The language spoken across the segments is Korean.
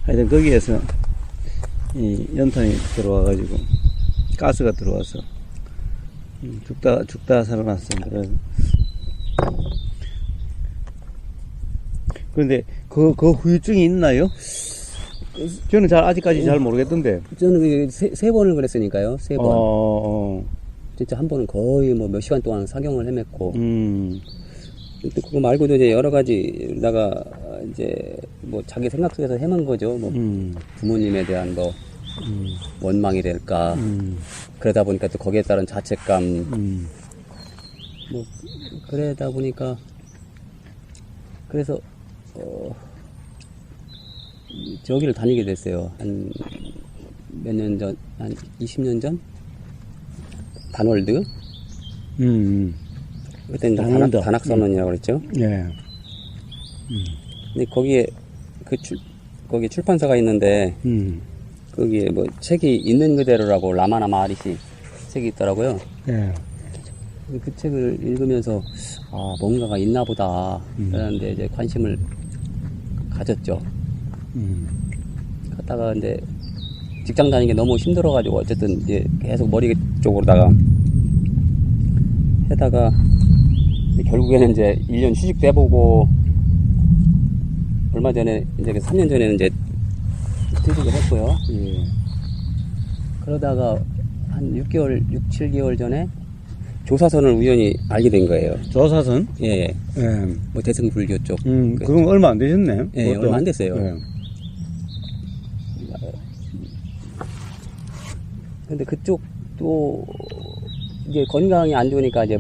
하여튼 거기에서 이 연탄이 들어와가지고 가스가 들어와서 죽다 살아났습니다. 그런데 그 후유증이 있나요? 저는 아직까지 잘 모르겠던데. 저는 세 번을 그랬으니까요. 세 번. 진짜 한 번은 거의 뭐 몇 시간 동안 사경을 헤맸고. 그거 말고도 이제 여러 가지다가 이제 뭐 자기 생각 속에서 헤맨 거죠. 뭐 부모님에 대한 뭐 원망이 될까. 그러다 보니까 또 거기에 따른 자책감. 뭐 그러다 보니까 그래서 저기를 다니게 됐어요. 한 몇 년 전, 한 20년 전? 단월드? 그때 이제 단학선언이라고 그랬죠. 예. 근데 거기에, 거기 출판사가 있는데, 거기에 뭐 책이 있는 그대로라고 라마나 마하리시 책이 있더라고요. 예. 그 책을 읽으면서, 아, 뭔가가 있나 보다. 그러는데 이제 관심을 가졌죠. 갔다가 이제 직장 다니기 너무 힘들어가지고 어쨌든 이제 계속 머리 쪽으로다가 해다가 결국에는 이제 1년 휴직도 해보고 얼마 전에 이제 3년 전에는 이제 퇴직을 했고요. 예. 그러다가 한 6개월, 7개월 전에 조사선을 우연히 알게 된 거예요. 조사선? 예. 예. 뭐 대승불교 쪽. 그건 얼마 안 되셨네. 예, 얼마 안 됐어요. 예. 근데 그쪽도 이게 건강이 안 좋으니까 이제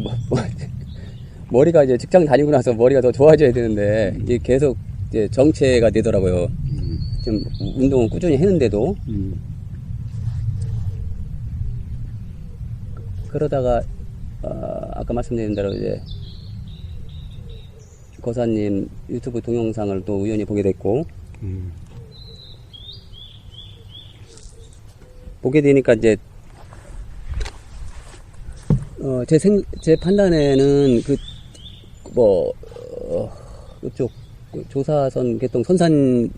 머리가 이제 직장 다니고 나서 머리가 더 좋아져야 되는데 이게 계속 이제 정체가 되더라고요. 좀 운동은 꾸준히 했는데도 그러다가 아까 말씀드린 대로 이제 거사님 유튜브 동영상을 또 우연히 보게 됐고 보게 되니까 이제 제 판단에는 그쪽 조사선 개통 선산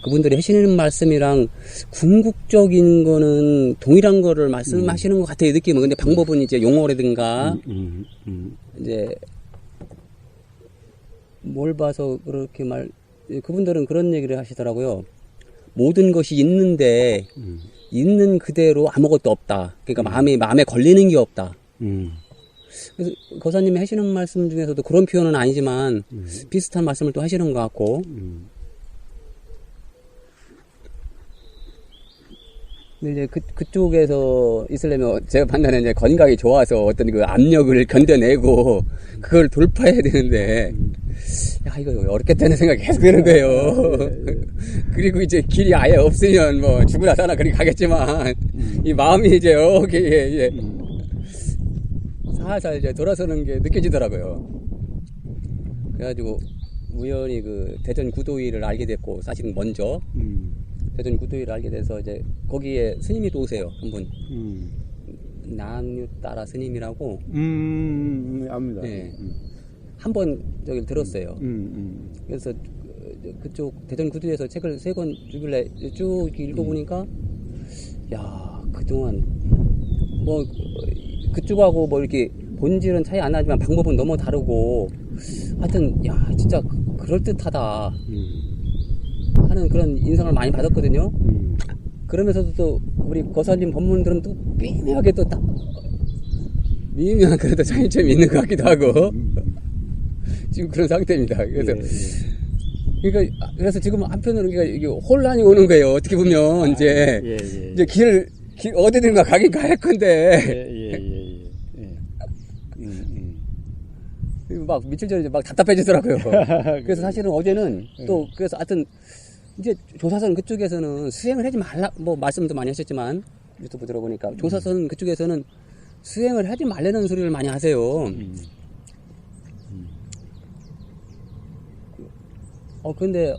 그분들이 하시는 말씀이랑 궁극적인 거는 동일한 거를 말씀하시는 것 같아요, 느낌은. 근데 방법은 이제 용어라든가 이제 뭘 봐서 그렇게 그분들은 그런 얘기를 하시더라고요. 모든 것이 있는데 있는 그대로 아무것도 없다. 그러니까 마음에 걸리는 게 없다. 그래서 거사님이 하시는 말씀 중에서도 그런 표현은 아니지만 비슷한 말씀을 또 하시는 것 같고. 근데 이제 그쪽에서 있으려면 제가 판단에 이제 건강이 좋아서 어떤 그 압력을 견뎌내고 그걸 돌파해야 되는데 야 이거 어렵겠다는 생각이 계속 드는 거예요. 그리고 이제 길이 아예 없으면 뭐 죽으나 사나 그렇게 가겠지만 이 마음이 이제 이제 살살 이제 돌아서는 게 느껴지더라고요. 그래가지고 우연히 그 대전 구도위를 알게 됐고 사실은 먼저 대전 구도위를 알게 돼서 이제 거기에 스님이 또 오세요 한 분. 남유따라 스님이라고. 압니다. 네. 한 번 저기 들었어요. 그래서 그쪽 대전 구도에서 책을 3권 주길래 쭉 읽어보니까 야 그동안 뭐 그쪽하고 뭐 이렇게 본질은 차이 안 나지만 방법은 너무 다르고 하여튼 야 진짜 그럴듯하다 하는 그런 인상을 많이 받았거든요. 그러면서도 또 우리 거사님 법문들은 또 미묘하게 또 미묘한 그래도 차이점이 있는 것 같기도 하고 지금 그런 상태입니다. 그래서 그래서 지금 한편으로 이게 혼란이 오는 거예요. 어떻게 보면 이제 길 어디든가 가긴 가야 할 건데 막 며칠 전에 막 답답해지더라고요. 그래서 사실은 어제는 또 그래서 하여튼 이제 조사선 그쪽에서는 수행을 하지 말라 뭐 말씀도 많이 하셨지만 유튜브 들어보니까 조사선 그쪽에서는 수행을 하지 말라는 소리를 많이 하세요. 근데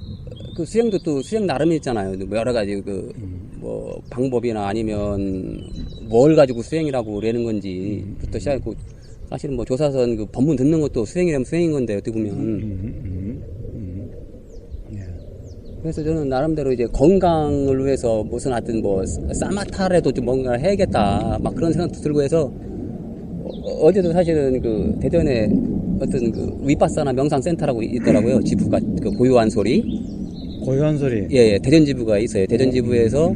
그 수행도 또 수행 나름이 있잖아요. 뭐 여러 가지 뭐 방법이나 아니면 뭘 가지고 수행이라고 그러는 건지부터 시작했고 사실은 뭐 조사선 그 법문 듣는 것도 수행이라면 수행인 건데 어떻게 보면 그래서 저는 나름대로 이제 건강을 위해서 무슨 하여튼 뭐 사마타라도 좀 뭔가 해야겠다 막 그런 생각도 들고 해서 어제도 사실은 그 대전에 어떤 그 위파사나 명상센터라고 있더라고요. 지부가 그 고요한 소리. 고요한 소리. 예, 대전 지부가 있어요. 대전 지부에서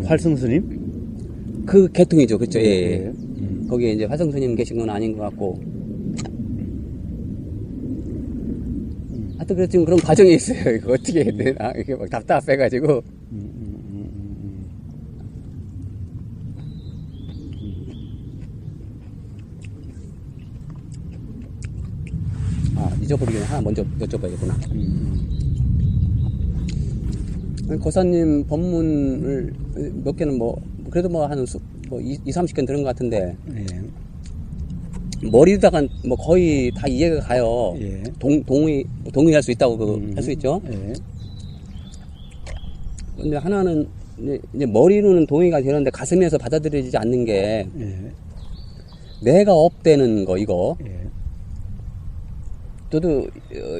활성 스님? 그 계통이죠. 그쵸. 예, 예. 네. 거기에 이제 화성 스님 계신 건 아닌 것 같고. 하여튼 그래서 지금 그런 과정이 있어요. 이거 어떻게 해야 되나. 이게 막 답답해가지고. 아, 잊어버리기 전에 하나 먼저 여쭤봐야겠구나. 거사님 법문을 몇 개는 뭐, 그래도 뭐 한 20-30개 들은 것 같은데. 예. 머리다가 뭐 거의 다 이해가 가요. 예. 동의할 수 있다고 할 수 있죠. 예. 근데 하나는 이제 머리로는 동의가 되는데 가슴에서 받아들여지지 않는 게 예. 내가 업되는 거 이거. 예. 저도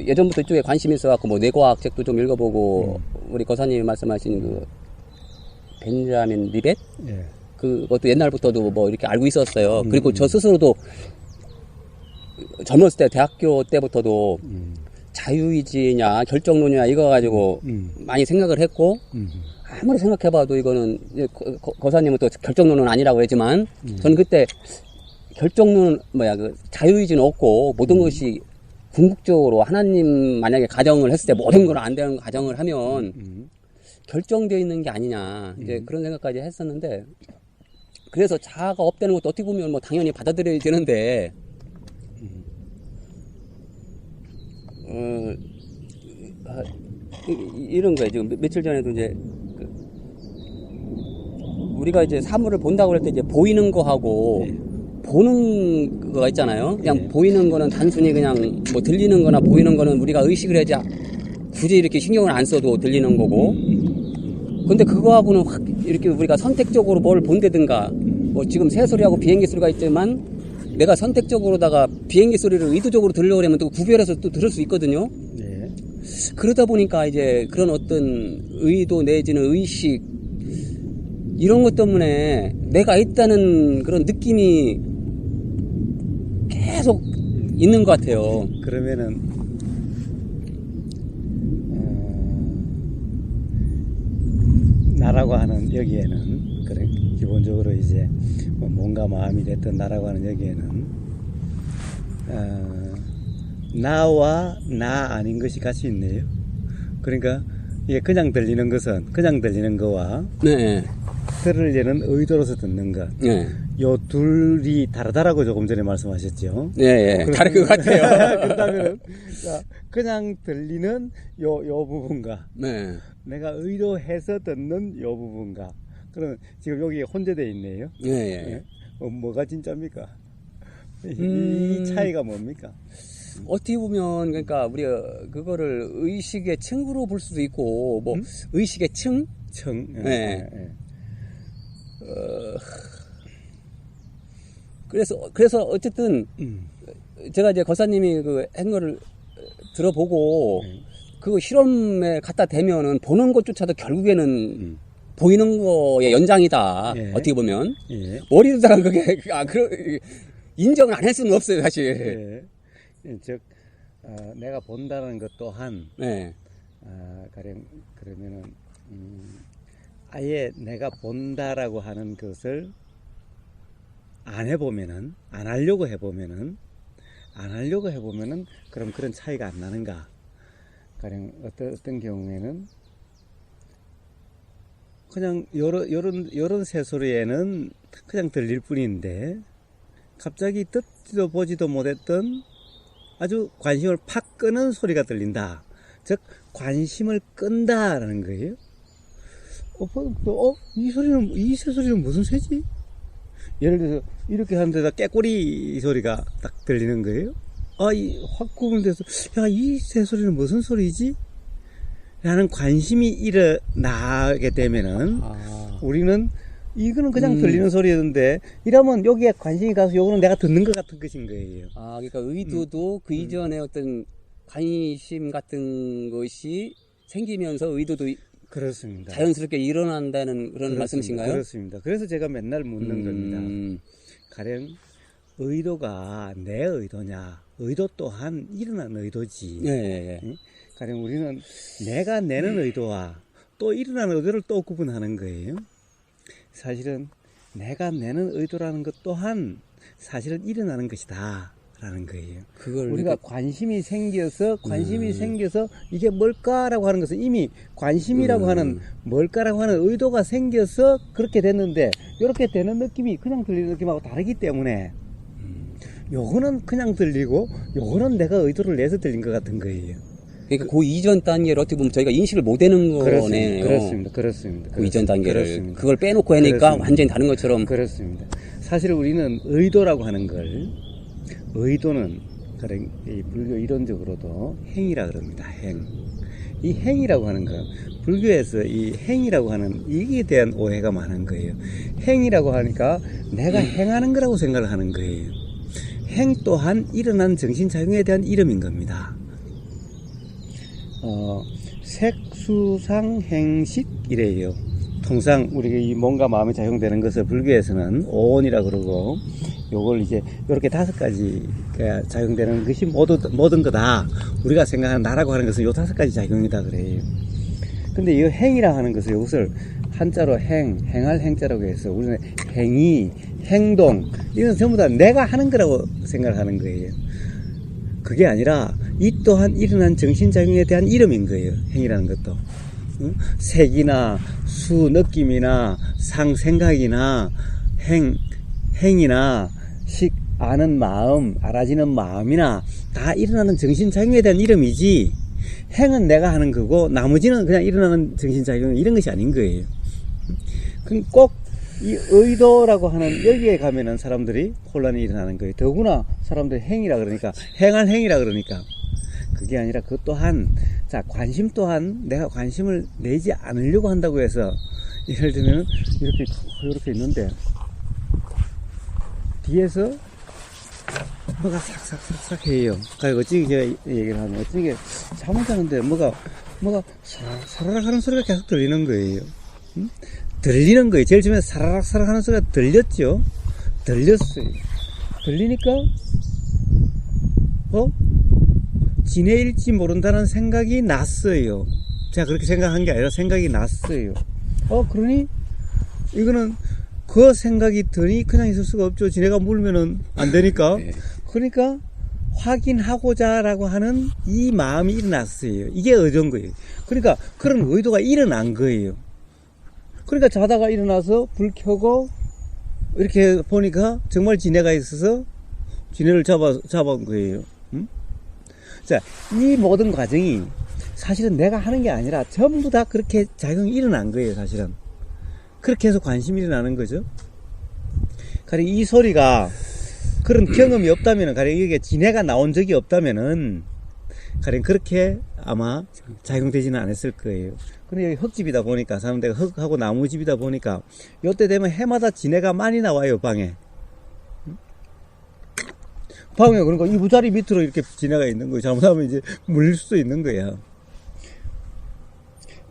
예전부터 이쪽에 관심이 있어갖고 뭐 뇌과학 책도 좀 읽어보고 우리 거사님이 말씀하신 그 벤자민 리벳 예. 그것도 옛날부터도 뭐 이렇게 알고 있었어요. 그리고 저 스스로도 젊었을 때 대학교 때부터도 자유의지냐 결정론이냐 이거 가지고 많이 생각을 했고 아무리 생각해봐도 이거는 이제 거사님은 또 결정론은 아니라고 했지만 저는 그때 결정론은 그 자유의지는 없고 모든 것이 궁극적으로 하나님 만약에 가정을 했을 때 모든 걸 안 되는 가정을 하면 결정되어 있는 게 아니냐 이제 그런 생각까지 했었는데 그래서 자아가 없다는 것도 어떻게 보면 뭐 당연히 받아들여야 되는데 이런 거예요. 지금 며칠 전에도 이제 우리가 이제 사물을 본다고 할 때 이제 보이는 거하고 네. 보는 거가 있잖아요. 그냥 네. 보이는 거는 단순히 그냥 뭐 들리는 거나 보이는 거는 우리가 의식을 해야지 굳이 이렇게 신경을 안 써도 들리는 거고. 근데 그거하고는 확 이렇게 우리가 선택적으로 뭘 본다든가 뭐 지금 새소리하고 비행기 소리가 있지만 내가 선택적으로다가 비행기 소리를 의도적으로 들으려면 또 구별해서 또 들을 수 있거든요. 네. 그러다 보니까 이제 그런 어떤 의도 내지는 의식 이런 것 때문에 내가 있다는 그런 느낌이 계속 있는 것 같아요. 그러면은 나라고 하는 여기에는 그래 기본적으로 이제 뭐 몸과 마음이 됐든 나라고 하는 여기에는 나와 나 아닌 것이 같이 있네요. 그러니까 이게 그냥 들리는 것은 그냥 들리는 거와 네, 들으려는 의도로서 듣는 것. 네, 요 둘이 다르다라고 조금 전에 말씀하셨죠. 네, 네. 다른 것 같아요. 그렇다면 그냥 들리는 요 부분과 네, 내가 의도해서 듣는 요 부분과 그럼 지금 여기 혼재되어 있네요. 네, 네. 뭐가 진짜입니까? 이 차이가 뭡니까? 어떻게 보면 그러니까 우리가 그거를 의식의 층으로 볼 수도 있고 뭐 의식의 층? 청. 네. 그래서 어쨌든 제가 이제 거사님이 그 한 거를 들어보고 그거 실험에 갖다 대면은 보는 것조차도 결국에는 보이는 거의 연장이다. 예. 어떻게 보면 예. 머리로다가 그게 인정을 안 할 수는 없어요, 사실. 예. 즉 내가 본다는 것 또한 네. 가령 그러면은 아예 내가 본다라고 하는 것을 안 해보면은 안 하려고 해보면은 그럼 그런 차이가 안 나는가? 가령 어떤 경우에는 그냥 요런 새소리에는 그냥 들릴 뿐인데 갑자기 듣지도 보지도 못했던 아주 관심을 팍 끄는 소리가 들린다. 즉 관심을 끈다라는 거예요. 이 새소리는 무슨 새지? 예를 들어서 이렇게 하는데다 깨꼬리 소리가 딱 들리는 거예요. 확 구분돼서 이 새소리는 무슨 소리지? 라는 관심이 일어나게 되면은 우리는 이거는 그냥 들리는 소리였는데 이러면 여기에 관심이 가서 요거는 내가 듣는 것 같은 것인 거예요. 그러니까 의도도 그 이전에 어떤 관심 같은 것이 생기면서 의도도 그렇습니다. 자연스럽게 일어난다는 그런 말씀이신가요? 그렇습니다. 그래서 제가 맨날 묻는 겁니다. 가령 의도가 내 의도냐? 의도 또한 일어난 의도지. 네. 가령 우리는 내가 내는 의도와 또 일어나는 의도를 또 구분하는 거예요. 사실은 내가 내는 의도라는 것 또한 사실은 일어나는 것이다 라는 거예요. 그걸 우리가 관심이 생겨서 이게 뭘까라고 하는 것은 이미 관심이라고 하는 뭘까라고 하는 의도가 생겨서 그렇게 됐는데, 이렇게 되는 느낌이 그냥 들리는 느낌하고 다르기 때문에 요거는 그냥 들리고 요거는 내가 의도를 내서 들린 것 같은 거예요. 그러니까 그 이전 단계를 어떻게 보면 저희가 인식을 못하는 거네요. 그렇습니다. 그 이전 단계를 그렇습니다. 그걸 빼놓고 하니까 그렇습니다. 완전히 다른 것처럼. 그렇습니다. 사실 우리는 의도라고 하는 걸, 의도는 가령 이 불교 이론적으로도 행이라 그럽니다. 행. 이 행이라고 하는 건 불교에서 이 행이라고 하는 이에 대한 오해가 많은 거예요. 행이라고 하니까 내가 행하는 거라고 생각을 하는 거예요. 행 또한 일어난 정신작용에 대한 이름인 겁니다. 색수상 행식 이래요. 통상 우리가 이 몸과 마음이 작용되는 것을 불교에서는 오온이라 그러고, 요걸 이제 이렇게 5가지가 작용되는 것이 모든 거다. 우리가 생각하는 나라고 하는 것은 요 5가지 작용이다 그래요. 근데 이 행이라 하는 것을 이것을 한자로 행할 행자라고 해서 우리는 행위, 행동 이건 전부 다 내가 하는 거라고 생각하는 거예요. 그게 아니라 이 또한 일어난 정신작용에 대한 이름인 거예요. 행이라는 것도. 색이나 수, 느낌이나 상, 생각이나 행이나 식, 아는 마음, 알아지는 마음이나 다 일어나는 정신작용에 대한 이름이지, 행은 내가 하는 거고 나머지는 그냥 일어나는 정신작용 이런 것이 아닌 거예요. 그럼 꼭 이 의도라고 하는 여기에 가면은 사람들이 혼란이 일어나는 거예요. 더구나 사람들이 행이라 그러니까, 행할 행이라 그러니까. 그게 아니라 그 또한, 자, 관심 또한 내가 관심을 내지 않으려고 한다고 해서, 예를 들면 이렇게 있는데 뒤에서 뭐가 삭삭삭삭 해요. 그러니까 어찌 제가 얘기를 하면, 어찌 잠을 자는데 뭐가 사라락 하는 소리가 계속 들리는 거예요. 들리는 거예요. 제일 처음에 사라락 하는 소리가 들렸죠. 들렸어요. 들리니까 지내일지 모른다는 생각이 났어요. 제가 그렇게 생각한 게 아니라 생각이 났어요. 그러니 이거는 그 생각이 드니 그냥 있을 수가 없죠. 지네가 물면은 안 되니까. 네. 그러니까 확인하고자 라고 하는 이 마음이 일어났어요. 이게 의도인 거예요. 그러니까 그런 의도가 일어난 거예요. 그러니까 자다가 일어나서 불 켜고 이렇게 보니까 정말 지네가 있어서 지네를 잡은 거예요. 자, 이 모든 과정이 사실은 내가 하는 게 아니라 전부 다 그렇게 작용이 일어난 거예요, 사실은. 그렇게 해서 관심이 일어나는 거죠. 가령 이 소리가 그런 경험이 없다면은, 가령 이게 지네가 나온 적이 없다면은, 가령 그렇게 아마 작용되지는 않았을 거예요. 근데 여기 흙집이다 보니까, 사람들이 흙하고 나무집이다 보니까, 요때 되면 해마다 지네가 많이 나와요, 방에. 방에 그러니까 이부자리 밑으로 이렇게 지네가 있는 거예요. 잘못하면 이제 물릴 수도 있는 거야.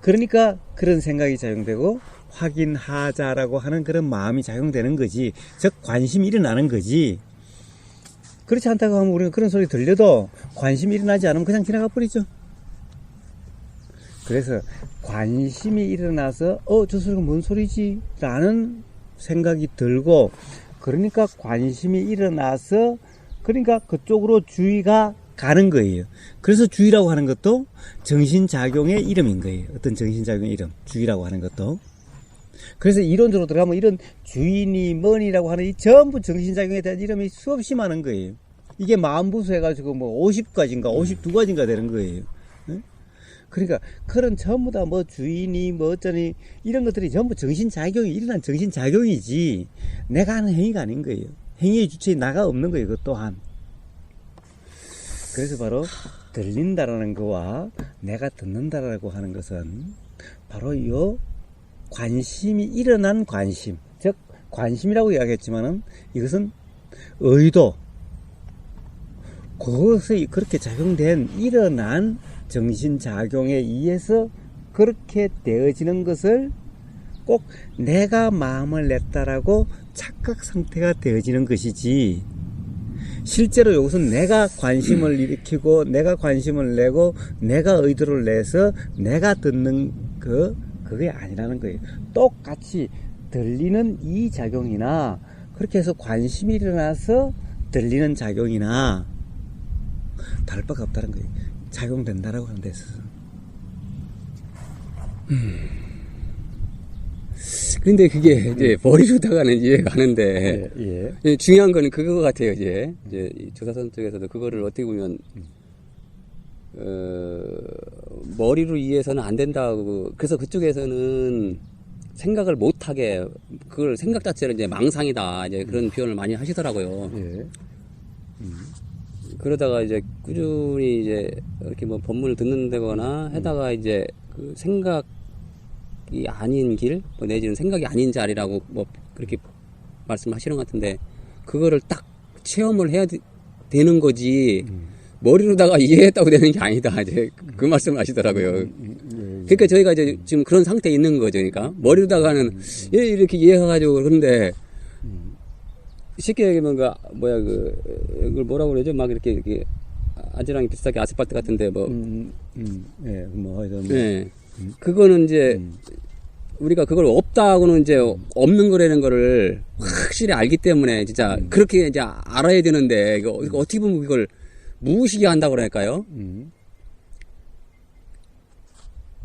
그러니까 그런 생각이 작용되고, 확인하자라고 하는 그런 마음이 작용되는 거지. 즉, 관심이 일어나는 거지. 그렇지 않다고 하면 우리가 그런 소리 들려도 관심이 일어나지 않으면 그냥 지나가 버리죠. 그래서 관심이 일어나서 저 소리가 뭔 소리지? 라는 생각이 들고, 그러니까 관심이 일어나서 그러니까 그쪽으로 주의가 가는 거예요. 그래서 주의라고 하는 것도 정신작용의 이름인 거예요. 어떤 정신작용의 이름, 주의라고 하는 것도. 그래서 이론적으로 들어가면 이런 주인이 뭐니라고 하는 이 전부 정신작용에 대한 이름이 수없이 많은 거예요. 이게 마음부수 해가지고 뭐 50가지인가 52가지인가 되는 거예요. 그러니까 그런 전부 다 뭐 주인이 뭐 어쩌니 이런 것들이 전부 정신작용이 일어난 정신작용이지 내가 하는 행위가 아닌 거예요. 행위의 주체에 나가 없는 거예요. 그것 또한. 그래서 바로 들린다라는 거와 내가 듣는다라고 하는 것은 바로 이 관심이 일어난 관심, 즉 관심이라고 이야기했지만은 이것은 의도, 그것이 그렇게 작용된 일어난 정신작용에 의해서 그렇게 되어지는 것을 꼭 내가 마음을 냈다라고 착각 상태가 되어지는 것이지, 실제로 이것은 내가 관심을 일으키고 내가 관심을 내고 내가 의도를 내서 내가 듣는 그게 아니라는 거예요. 똑같이 들리는 이 작용이나 그렇게 해서 관심이 일어나서 들리는 작용이나 다를 바가 없다는 거예요. 작용된다라고 하는 데서. 근데 그게 이제 머리로다가는 이해가 가는데, 예. 중요한 거는 그거 같아요. 이제 이 조사선 쪽에서도 그거를 어떻게 보면 머리로 이해해서는 안 된다고. 그래서 그쪽에서는 생각을 못하게, 그걸 생각 자체를 이제 망상이다, 이제 그런 표현을 많이 하시더라고요. 예. 그러다가 이제 꾸준히 이제 이렇게 뭐 법문을 듣는다거나 하다가 이제 그 생각이 아닌 길, 뭐 내지는 생각이 아닌 자리라고 뭐 그렇게 말씀하시는 것 같은데, 그거를 딱 체험을 해야 되는 거지, 머리로다가 이해했다고 되는 게 아니다, 이제 그 말씀을 하시더라고요. 그러니까 저희가 이제 지금 그런 상태에 있는 거죠. 그러니까 머리로다가는 이렇게 이해해가지고, 그런데 쉽게 얘기하면 그걸 뭐라고 그러죠? 막 이렇게 아지랑이 비슷하게 아스팔트 같은데 예, 하여튼 네. 그거는 이제 우리가 그걸 없다고는 이제 없는 거라는 거를 확실히 알기 때문에 진짜 그렇게 이제 알아야 되는데, 이거 어떻게 보면 그걸 무의식이 한다고 그럴까요?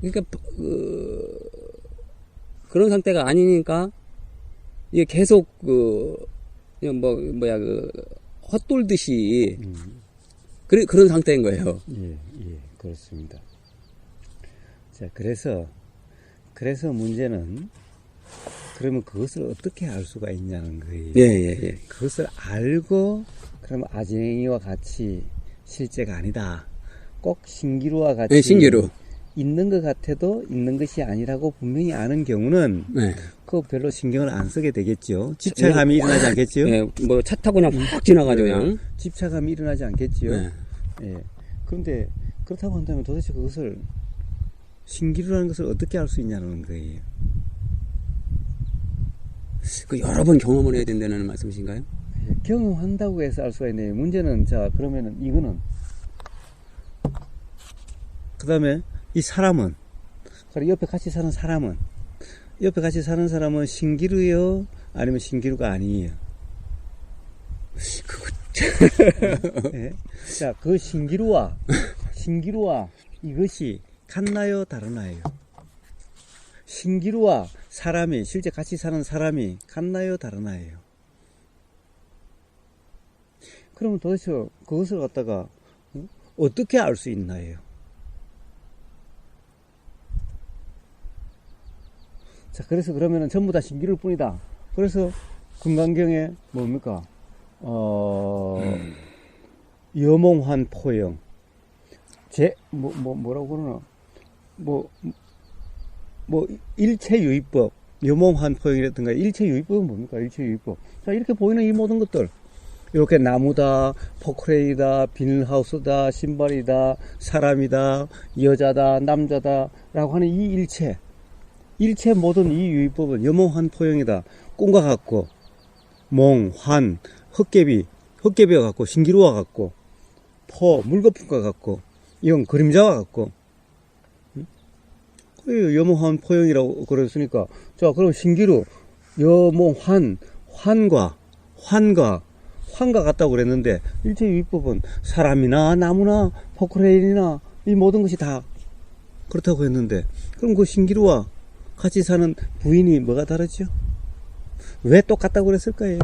그러니까 그런 상태가 아니니까 이게 계속 그냥 헛돌듯이 그런 상태인 거예요. 예, 그렇습니다. 자, 그래서 문제는, 그러면 그것을 어떻게 알 수가 있냐는 거예요. 예. 그것을 알고, 그러면 아지랭이와 같이 실제가 아니다, 꼭 신기루와 같이 네, 신기루. 있는 것 같아도 있는 것이 아니라고 분명히 아는 경우는, 네. 그거 별로 신경을 안 쓰게 되겠죠. 집착감이 일어나지 않겠죠. 네, 뭐 차 타고 그냥 확 지나가죠, 그냥. 집착감이 일어나지 않겠지요. 네. 예. 그런데 그렇다고 한다면 도대체 그것을, 신기루라는 것을 어떻게 알 수 있냐는 거예요. 그 여러 번 경험을 해야 된다는 말씀이신가요? 경험한다고 해서 알 수가 있네요. 문제는, 자, 그러면은 이거는, 그 다음에 이 사람은, 옆에 같이 사는 사람은, 신기루요? 아니면 신기루가 아니에요? 예? 자, 그 신기루와 이것이 같나요? 다르나요? 신기루와 사람이, 실제 같이 사는 사람이 같나요? 다르나요? 그러면 도대체 그것을 갖다가 어떻게 알 수 있나요? 자, 그래서 그러면은 전부 다 신기루일 뿐이다. 그래서 금강경에 뭡니까? 여몽환 포영, 뭐라고 그러나? 일체유의법, 여몽환 포영이라든가, 일체유의법은 뭡니까? 일체유의법. 자, 이렇게 보이는 이 모든 것들, 이렇게 나무다, 포크레인이다, 비닐하우스다, 신발이다, 사람이다, 여자다, 남자다 라고 하는 이 일체 모든 이 유의법은 여몽환 포영이다. 꿈과 같고, 몽환, 헛개비와 같고, 신기루와 같고, 물거품과 같고, 이건 그림자와 같고, 그 여몽환 포영이라고 그랬으니까, 자, 그럼 신기루, 여몽환, 환과 같다고 그랬는데, 일체 유의법은 사람이나 나무나 포크레인이나 이 모든 것이 다 그렇다고 했는데, 그럼 그 신기루와 같이 사는 부인이 뭐가 다르죠? 왜 똑같다고 그랬을까요?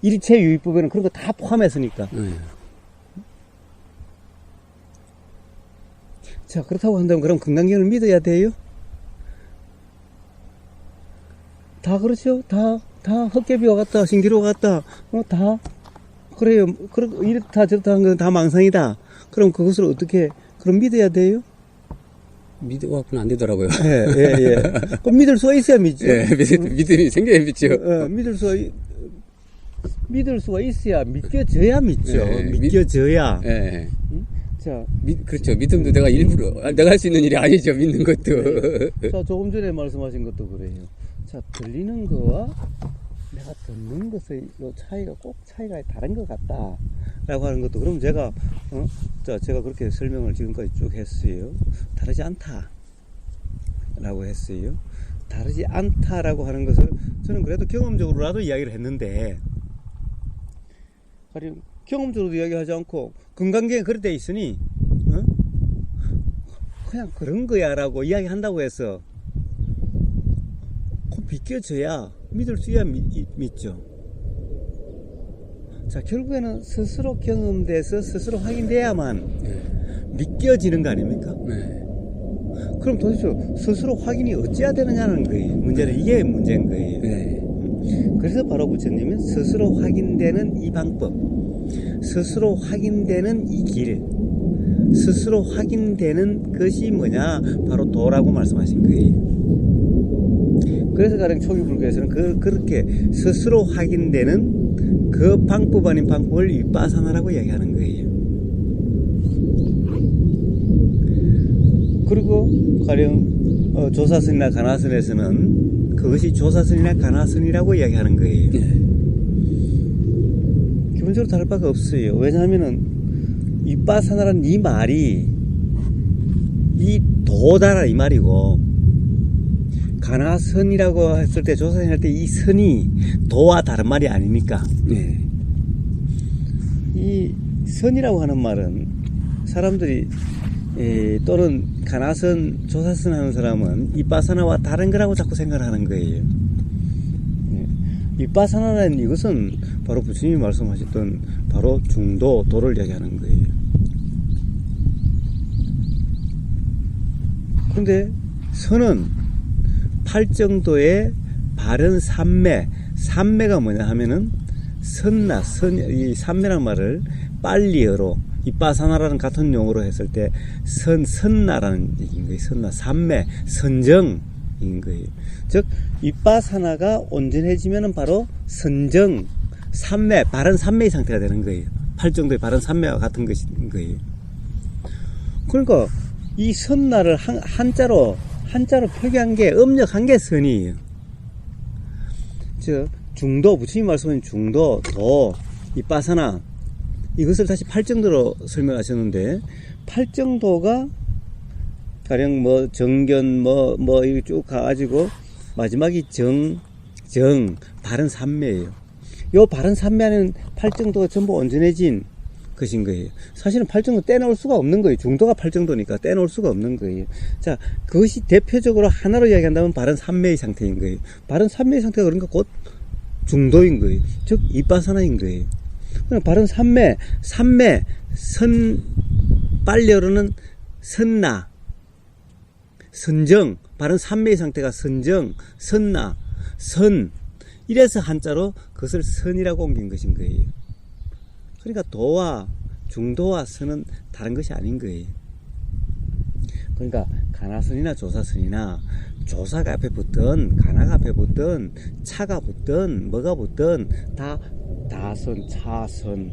일체 유의법에는 그런 거 다 포함했으니까. 자, 그렇다고 한다면 그럼 금강경을 믿어야 돼요? 다 그렇죠? 다 헛개비와 같다, 신기루와 같다, 다 그래요. 이렇다 저렇다 한 건 다 망상이다. 그럼 그것을 어떻게 그럼 믿어야 돼요? 믿어갖고는 안 되더라고요. 예. 그럼 믿을 수가 있어야 믿죠. 예, 믿음이 생겨야 믿죠. 믿을 수가 믿을 수가 있어야 믿겨져야 믿죠. 네, 믿겨져야. 예. 응? 자, 그렇죠. 믿음도 내가 일부러, 내가 할 수 있는 일이 아니죠. 믿는 것도. 네. 자, 조금 전에 말씀하신 것도 그래요. 자, 들리는 거와 내가 듣는 것의 요 차이가 꼭 차이가 다른 것 같다. 라고 하는 것도, 그럼 제가, 자, 제가 그렇게 설명을 지금까지 쭉 했어요. 다르지 않다. 라고 했어요. 다르지 않다라고 하는 것을 저는 그래도 경험적으로라도 이야기를 했는데, 가령 경험적으로도 이야기하지 않고 건강계에 그럴 때 있으니 그냥 그런 거야 라고 이야기한다고 해서 꼭 믿겨져야 믿을 수 있어야 믿죠. 자, 결국에는 스스로 경험돼서 스스로 확인돼야만 믿겨지는 거 아닙니까? 네. 그럼 도대체 스스로 확인이 어찌해야 되느냐는 거예요. 문제는 이게 문제인 거예요. 네. 그래서 바로 부처님은 스스로 확인되는 이 방법, 스스로 확인되는 이 길, 스스로 확인되는 것이 뭐냐, 바로 도라고 말씀하신 거예요. 그래서 가령 초기불교에서는 그렇게 스스로 확인되는 그 방법 아닌 방법을 윗바사나라고 이야기하는 거예요. 그리고 가령 조사선이나 가나선에서는 그것이 조사선이나 가나선이라고 이야기하는 거예요. 기본적으로 다를 바가 없어요. 왜냐하면은 윗바사나라는 이 말이 이 도다라 이 말이고, 가나선이라고 했을 때, 조사선 할 때 이 선이 도와 다른 말이 아니니까. 네. 이 선이라고 하는 말은 사람들이 또는 가나선, 조사선 하는 사람은 윗바사나와 다른 거라고 자꾸 생각을 하는 거예요. 윗바사나라는 이것은 바로 부처님이 말씀하셨던 바로 중도, 도를 이야기하는 거예요. 그런데 선은 팔정도의 바른 삼매, 삼매가 뭐냐 하면은 선나, 이 삼매란 말을 빨리어로 윗바사나라는 같은 용어로 했을 때 선나라는 얘기인 거예요. 선나, 삼매, 선정인 거예요. 즉 윗바사나가 온전해지면은 바로 선정, 삼매, 바른 삼매의 상태가 되는 거예요. 팔정도의 바른 삼매와 같은 것인 거예요. 그러니까 이 선나를 한자로 표기한 게, 음력한 게 선이에요. 즉 중도, 부처님 말씀하신 중도, 도, 윗바사나, 이것을 다시 팔정도로 설명하셨는데, 팔정도가 가령 뭐 정견 뭐 이렇게 쭉 가가지고 마지막이 정 바른 삼매예요. 요 바른 삼매하는 팔정도가 전부 온전해진 것인 거예요. 사실은 팔정도 떼놓을 수가 없는 거예요. 중도가 팔정도니까 떼놓을 수가 없는 거예요. 자, 그것이 대표적으로 하나로 이야기한다면 바른 삼매의 상태인 거예요. 바른 삼매의 상태가 그러니까 곧 중도인 거예요. 즉 윗바사나인 거예요. 그럼 바른 삼매, 선, 빨려오르는 선나, 선정, 바른 삼매의 상태가 선정, 선나, 선, 이래서 한자로 그것을 선이라고 옮긴 것인 거예요. 그러니까 도와 중도와 선은 다른 것이 아닌 거예요. 그러니까 가나선이나 조사선이나 조사가 앞에 붙든 가나가 앞에 붙든 차가 붙든 뭐가 붙든 다 다선, 차선,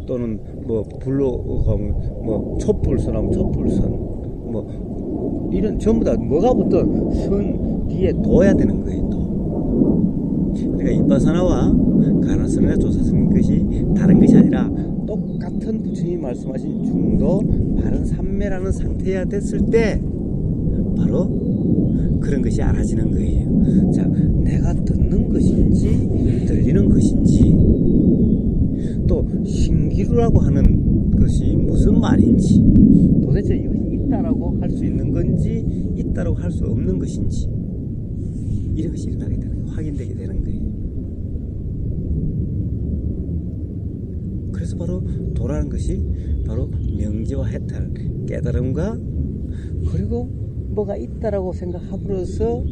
또는 뭐 불로 뭐 촛불선하면 촛불선, 뭐 이런 전부 다 뭐가 붙든 선 뒤에 둬야 되는 거예요. 도. 그러니까 윗바사나와 가나선이나 조사선인 것이 다른 것이 아니라 똑같은 부처님이 말씀하신 중도 바른 삼매라는 상태가 됐을 때 바로 그런 것이 알아지는 거예요. 자, 내가 듣는 것인지 들리는 것인지, 또 신기루라고 하는 것이 무슨 말인지, 도대체 이것이 있다라고 할 수 있는 건지 있다라고 할 수 없는 것인지, 이런 것이 일어나게 되는 거예요. 확인되게 되는 거예요. 그래서 바로 도라는 것이 바로 명제와 해탈, 깨달음과, 그리고 뭐가 있다라고 생각함으로써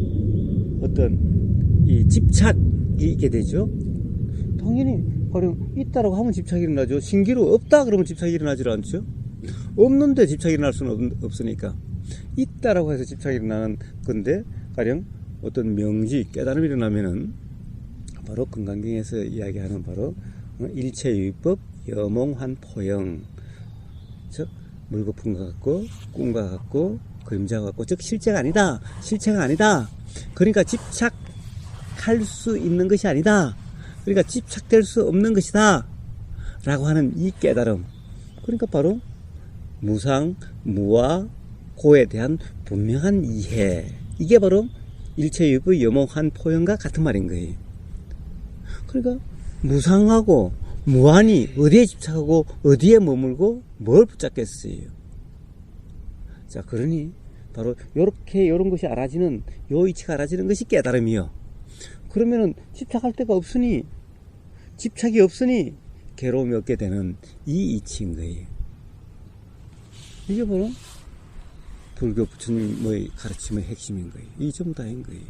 어떤 이 집착이 있게 되죠. 당연히 가령 있다라고 하면 집착이 일어나죠. 신기루 없다 그러면 집착이 일어나지 않죠. 없는데 집착이 일어날 수는 없으니까 있다라고 해서 집착이 일어나는 건데, 가령 어떤 명지, 깨달음이 일어나면은 바로 금강경에서 이야기하는 바로 일체유의법 여몽환포영, 즉 물거품과 같고 꿈과 같고 그림자와 같고, 즉 실체가 아니다, 실체가 아니다, 그러니까 집착할 수 있는 것이 아니다, 그러니까 집착될 수 없는 것이다 라고 하는 이 깨달음, 그러니까 바로 무상, 무와 고에 대한 분명한 이해, 이게 바로 일체유의법 여몽환포영과 같은 말인 거예요. 그러니까 무상하고 무한이 어디에 집착하고 어디에 머물고 뭘 붙잡겠어요. 자, 그러니 바로 요렇게 요런 것이 알아지는, 요 이치가 알아지는 것이 깨달음이요. 그러면은 집착할 데가 없으니, 집착이 없으니 괴로움이 없게 되는 이 이치인 거예요. 이게 바로 불교 부처님의 가르침의 핵심인 거예요. 이 전부 다인 거예요.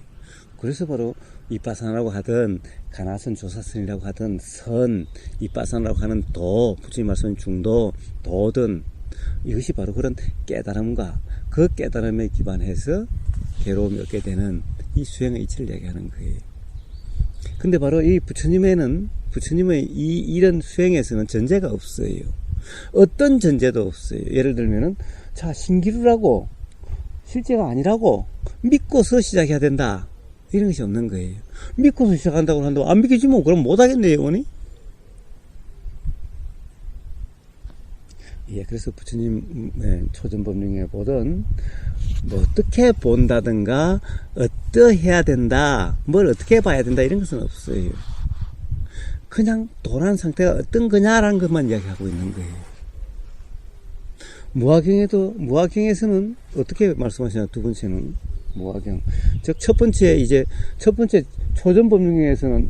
그래서 바로 이빠사나라고 하든 가나선 조사선이라고 하든 선, 이빠사나라고 하는 도, 부처님 말씀은 중도, 도든, 이것이 바로 그런 깨달음과 그 깨달음에 기반해서 괴로움이 없게 되는 이 수행의 이치를 얘기하는 거예요. 근데 바로 이 부처님의 이런 수행에서는 전제가 없어요. 어떤 전제도 없어요. 예를 들면은, 자, 신기루라고, 실제가 아니라고 믿고서 시작해야 된다, 이런 것이 없는 거예요. 믿고서 시작한다고 한다고 안 믿겨지면 그럼 못하겠네요, 영원히. 예, 그래서 부처님 초전법륜에 보던, 뭐 어떻게 본다든가 어떠해야 된다, 뭘 어떻게 봐야 된다, 이런 것은 없어요. 그냥 도란 상태가 어떤 거냐라는 것만 이야기하고 있는 거예요. 무화경에서는 어떻게 말씀하시나, 두 번째는 무화경, 즉 첫 번째 초전법륜에서는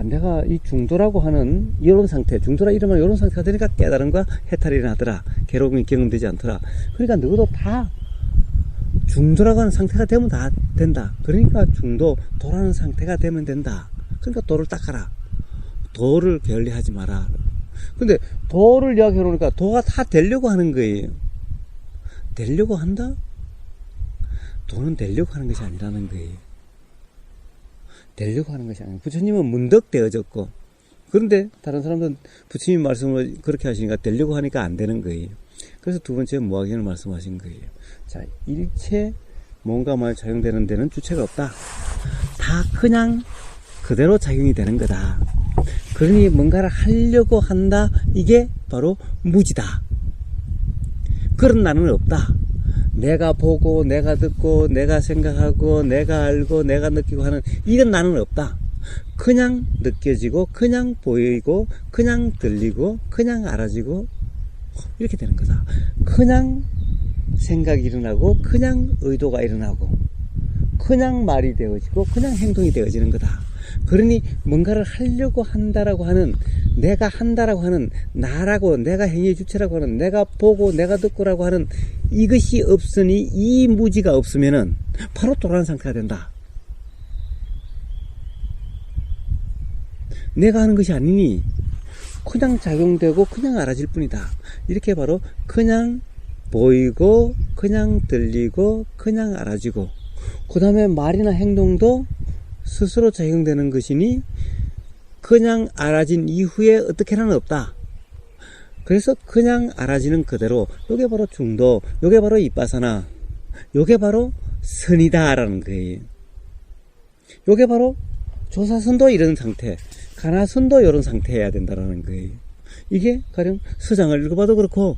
내가 이 중도라고 하는 이런 상태, 중도라 이러면 이런 상태가 되니까 깨달음과 해탈이 일어나더라, 괴로움이 경험되지 않더라. 그러니까 너도 다 중도라고 하는 상태가 되면 다 된다. 그러니까 도라는 상태가 되면 된다. 그러니까 도를 닦아라, 도를 게을리하지 마라. 근데 도를 이야기해 놓으니까 도가 다 되려고 하는 거예요. 되려고 한다? 도는 되려고 하는 것이 아니라는 거예요. 되려고 하는 것이 아니에요. 부처님은 문득되어졌고, 그런데 다른 사람들은 부처님 말씀을 그렇게 하시니까 되려고 하니까 안 되는 거예요. 그래서 두 번째 무화경을 말씀하신 거예요. 자, 일체 뭔가 말 작용되는 데는 주체가 없다. 다 그냥 그대로 작용이 되는 거다. 그러니 뭔가를 하려고 한다, 이게 바로 무지다. 그런 나는 없다. 내가 보고 내가 듣고 내가 생각하고 내가 알고 내가 느끼고 하는 이런 나는 없다. 그냥 느껴지고 그냥 보이고 그냥 들리고 그냥 알아지고 이렇게 되는 거다. 그냥 생각이 일어나고 그냥 의도가 일어나고 그냥 말이 되어지고 그냥 행동이 되어지는 거다. 그러니 뭔가를 하려고 한다라고 하는, 내가 한다라고 하는, 나라고, 내가 행위의 주체라고 하는, 내가 보고 내가 듣고라고 하는 이것이 없으니, 이 무지가 없으면은 바로 도라는 상태가 된다. 내가 하는 것이 아니니 그냥 작용되고 그냥 알아질 뿐이다. 이렇게 바로 그냥 보이고 그냥 들리고 그냥 알아지고, 그 다음에 말이나 행동도 스스로 작용되는 것이니 그냥 알아진 이후에 어떻게는 없다. 그래서 그냥 알아지는 그대로, 요게 바로 중도, 요게 바로 이빠사나, 요게 바로 선이다라는 거예요. 요게 바로 조사선도 이런 상태, 가나선도 이런 상태여야 된다라는 거예요. 이게 가령 서장을 읽어봐도 그렇고,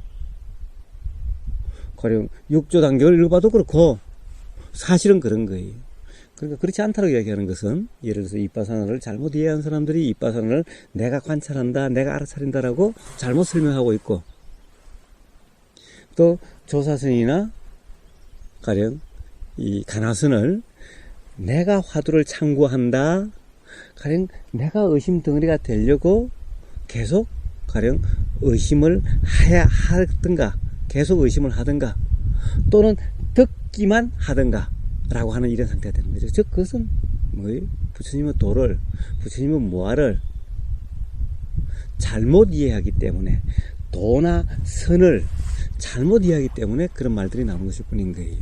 가령 육조단경을 읽어봐도 그렇고, 사실은 그런 거예요. 그러니까 그렇지 않다고 이야기하는 것은, 예를 들어서 이빠사나를 잘못 이해한 사람들이 이빠사나를 내가 관찰한다, 내가 알아차린다라고 잘못 설명하고 있고, 또 조사선이나 가령 이 가나선을 내가 화두를 참고한다, 가령 내가 의심 덩어리가 되려고 계속 가령 의심을 하든가, 계속 의심을 하든가, 또는 듣기만 하든가 라고 하는 이런 상태가 되는 거죠. 즉 그것은 뭐예요? 부처님의 도를, 부처님의 무아를 잘못 이해하기 때문에, 도나 선을 잘못 이해하기 때문에 그런 말들이 나오는 것일 뿐인 거예요.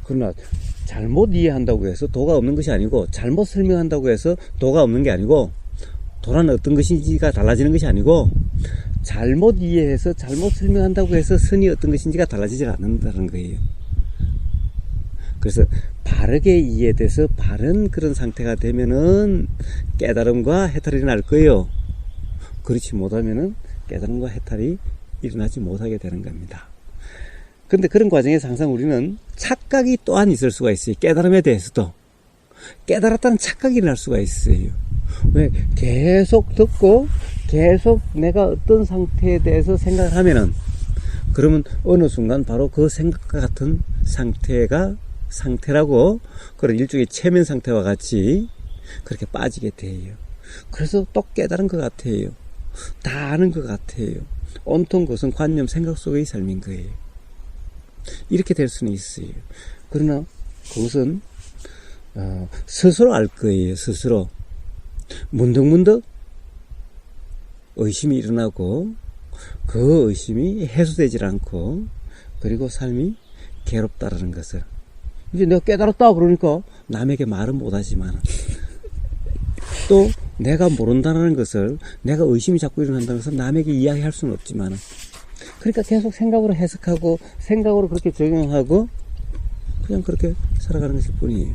그러나 잘못 이해한다고 해서 도가 없는 것이 아니고, 잘못 설명한다고 해서 도가 없는 게 아니고, 도란 어떤 것인지가 달라지는 것이 아니고, 잘못 이해해서 잘못 설명한다고 해서 선이 어떤 것인지가 달라지지 않는다는 거예요. 그래서 바르게 이해돼서 바른 그런 상태가 되면은 깨달음과 해탈이 날 거예요. 그렇지 못하면은 깨달음과 해탈이 일어나지 못하게 되는 겁니다. 근데 그런 과정에서 항상 우리는 착각이 또한 있을 수가 있어요. 깨달음에 대해서도. 깨달았다는 착각이 날 수가 있어요. 왜? 계속 듣고 계속 내가 어떤 상태에 대해서 생각을 하면은, 그러면 어느 순간 바로 그 생각과 같은 상태라고, 그런 일종의 체면 상태와 같이 그렇게 빠지게 돼요. 그래서 또 깨달은 것 같아요. 다 아는 것 같아요. 온통 그것은 관념, 생각 속의 삶인 거예요. 이렇게 될 수는 있어요. 그러나 그것은 스스로 알 거예요. 스스로 문득문득 의심이 일어나고, 그 의심이 해소되질 않고, 그리고 삶이 괴롭다라는 것을, 이제 내가 깨달았다 그러니까 남에게 말은 못하지만, 또 내가 모른다는 것을, 내가 의심이 자꾸 일어난다는 것을 남에게 이야기할 수는 없지만, 그러니까 계속 생각으로 해석하고 생각으로 그렇게 적용하고 그냥 그렇게 살아가는 것일 뿐이에요.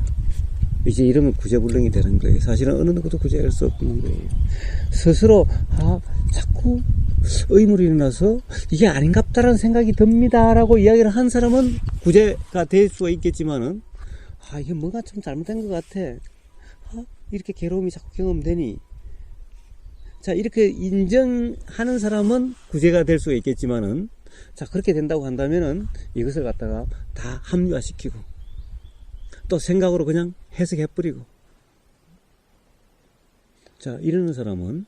이제 이러면 구제불능이 되는 거예요. 사실은 어느 누구도 구제할 수 없는 거예요. 스스로 자꾸 의문이 일어나서 이게 아닌갑다라는 생각이 듭니다라고 이야기를 한 사람은 구제가 될 수가 있겠지만은, 이게 뭔가 좀 잘못된 것 같아. 이렇게 괴로움이 자꾸 경험되니, 자, 이렇게 인정하는 사람은 구제가 될 수가 있겠지만은, 자, 그렇게 된다고 한다면은 이것을 갖다가 다 합리화시키고 또 생각으로 그냥 해석해버리고, 자, 이러는 사람은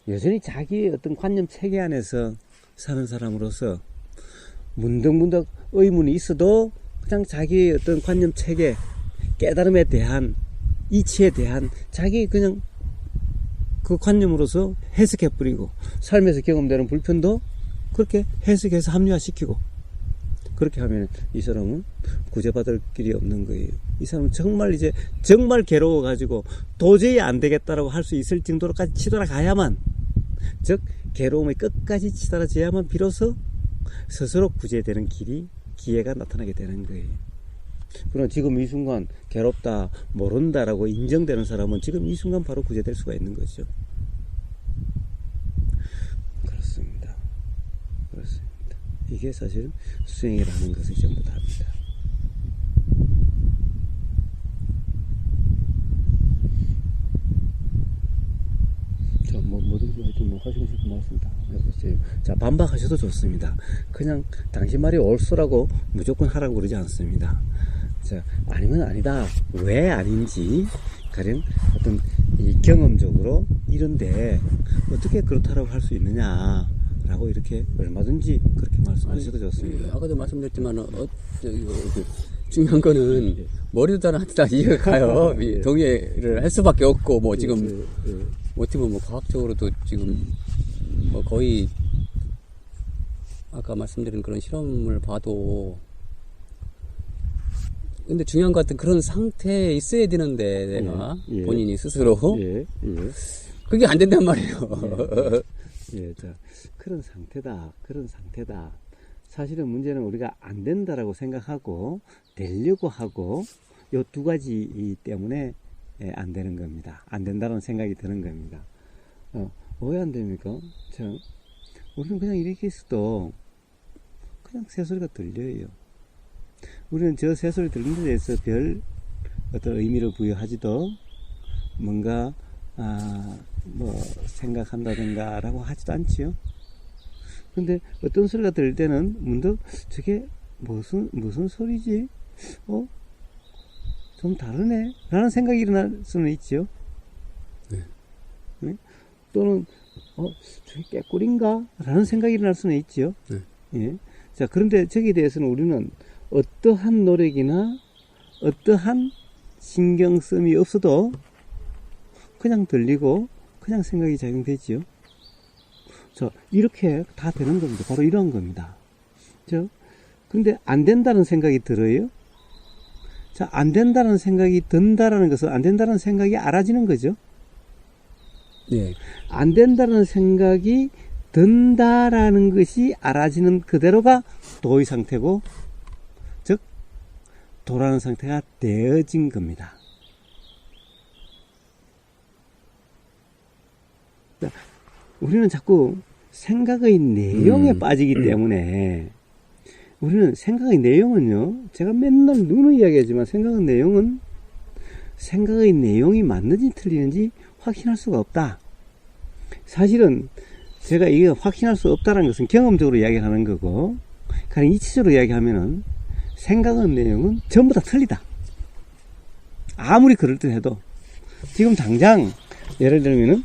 여전히 자기의 어떤 관념 체계 안에서 사는 사람으로서 문득문득 의문이 있어도 그냥 자기의 어떤 관념 체계, 깨달음에 대한, 이치에 대한 자기 그냥 그 관념으로서 해석해버리고, 삶에서 경험되는 불편도 그렇게 해석해서 합리화시키고, 그렇게 하면 이 사람은 구제받을 길이 없는 거예요. 이 사람은 정말 괴로워가지고 도저히 안 되겠다라고 할 수 있을 정도로까지 치달아가야만, 즉 괴로움에 끝까지 치달아져야만 비로소 스스로 구제되는 기회가 나타나게 되는 거예요. 그러나 지금 이 순간 괴롭다, 모른다라고 인정되는 사람은 지금 이 순간 바로 구제될 수가 있는 거죠. 그렇습니다. 이게 사실 수행이라는 것을 전부 다 합니다. 자, 뭐든지 하여튼 하시고 싶은 말씀 다 해보세요. 자, 반박하셔도 좋습니다. 그냥 당신 말이 옳소라고 무조건 하라고 그러지 않습니다. 자, 아니면 아니다. 왜 아닌지, 가령 어떤 이 경험적으로 이런데 어떻게 그렇다라고 할 수 있느냐, 라고 이렇게 얼마든지 그렇게 말씀하셔도 좋습니다. 아까도 말씀드렸지만, 중요한 거는 머리도 다 이해가 가요. 동의를 할 수밖에 없고, 뭐 지금 어떻게 보면 과학적으로도 지금 뭐 거의 아까 말씀드린 그런 실험을 봐도, 근데 중요한 것 같은 그런 상태에 있어야 되는데, 내가 본인이 스스로 그게 안 된단 말이에요. 자, 그런 상태다. 사실은 문제는 우리가 안 된다라고 생각하고 되려고 하고, 요 두 가지 때문에 안 되는 겁니다. 안 된다는 생각이 드는 겁니다. 왜 안 됩니까? 참, 우리는 그냥 이렇게 있어도 그냥 새소리가 들려요. 우리는 저 새소리 들리는 데 대해서 별 어떤 의미를 부여하지도, 뭔가 생각한다든가 라고 하지도 않지요. 근데 어떤 소리가 들릴 때는 문득 저게 무슨 소리지? 좀 다르네? 라는 생각이 일어날 수는 있죠. 네? 또는 저게 깨꿀인가? 라는 생각이 일어날 수는 있죠. 예. 자, 그런데 저기에 대해서는 우리는 어떠한 노력이나 어떠한 신경쓰이 없어도 그냥 들리고 그냥 생각이 작용되지요. 자, 이렇게 다 되는 겁니다. 바로 이런 겁니다. 근데 안 된다는 생각이 들어요? 자, 안 된다는 생각이 든다라는 것은 안 된다는 생각이 알아지는 거죠. 예. 안 된다는 생각이 든다라는 것이 알아지는 그대로가 도의 상태고, 즉 도라는 상태가 되어진 겁니다. 우리는 자꾸 생각의 내용에 빠지기 때문에, 우리는 생각의 내용은요, 제가 맨날 누누이 이야기하지만 생각의 내용이 맞는지 틀리는지 확신할 수가 없다. 사실은 제가 이게 확신할 수 없다는 것은 경험적으로 이야기하는 거고, 가령 이치적으로 이야기하면은 생각의 내용은 전부 다 틀리다. 아무리 그럴듯해도 지금 당장 예를 들면은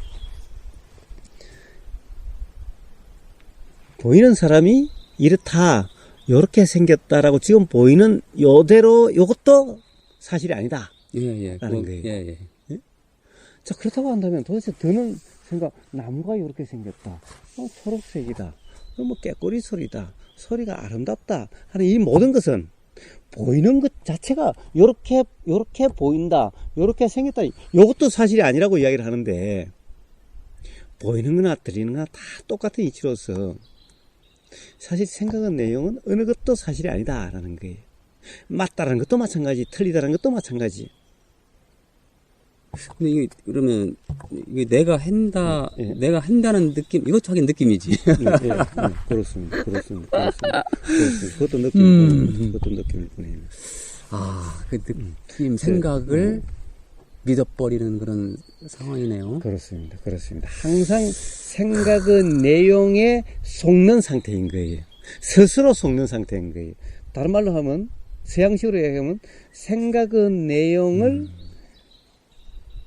보이는 사람이 이렇다, 요렇게 생겼다라고 지금 보이는 요대로 요것도 사실이 아니다. 예. 라는 거예요. 예. 자, 그렇다고 한다면 도대체 드는 생각, 나무가 이렇게 생겼다. 초록색이다. 뭐 깨꼬리 소리다. 소리가 아름답다. 하는 이 모든 것은 보이는 것 자체가 요렇게 보인다. 요렇게 생겼다. 요것도 사실이 아니라고 이야기를 하는데, 보이는 거나 들리는 거나 다 똑같은 이치로서 사실 생각의 내용은 어느 것도 사실이 아니다라는 거예요. 맞다라는 것도 마찬가지, 틀리다라는 것도 마찬가지. 근데 이게 그러면 이게 내가 한다는 느낌, 이것도 하긴 느낌이지. 그렇습니다. 그것도 느낌일 뿐이에요. 아, 그 느낌, 생각을 믿어버리는 그런 상황이네요. 그렇습니다. 항상 생각의 내용에 속는 상태인 거예요. 스스로 속는 상태인 거예요. 다른 말로 하면, 서양식으로 얘기하면 생각의 내용을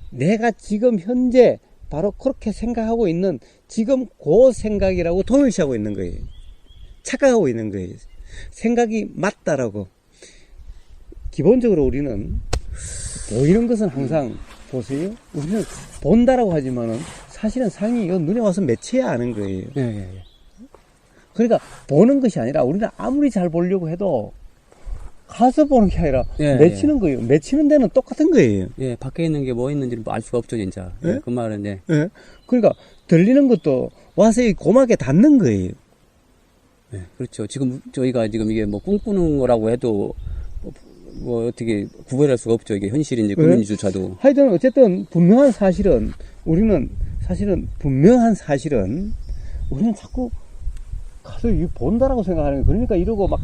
내가 지금 현재 바로 그렇게 생각하고 있는 지금 그 생각이라고 동일시하고 있는 거예요. 착각하고 있는 거예요. 생각이 맞다라고. 기본적으로 우리는 보이는 것은 항상, 보세요. 우리는 본다라고 하지만은 사실은 상이 눈에 와서 맺혀야 아는 거예요. 예. 그러니까 보는 것이 아니라 우리는 아무리 잘 보려고 해도 가서 보는 게 아니라 맺히는 거예요. 맺히는 데는 똑같은 거예요. 예, 밖에 있는 게 뭐 있는지를 알 수가 없죠, 진짜. 예, 그 말은, 예. 그러니까 들리는 것도 와서 이 고막에 닿는 거예요. 예, 그렇죠. 지금 저희가 지금 이게 뭐 꿈꾸는 거라고 해도 뭐 어떻게 구별할 수가 없죠. 이게 현실인지 꿈인지조차도. 하여튼 어쨌든 분명한 사실은 우리는 자꾸 가서 이 본다라고 생각하는 거예요. 그러니까 이러고 막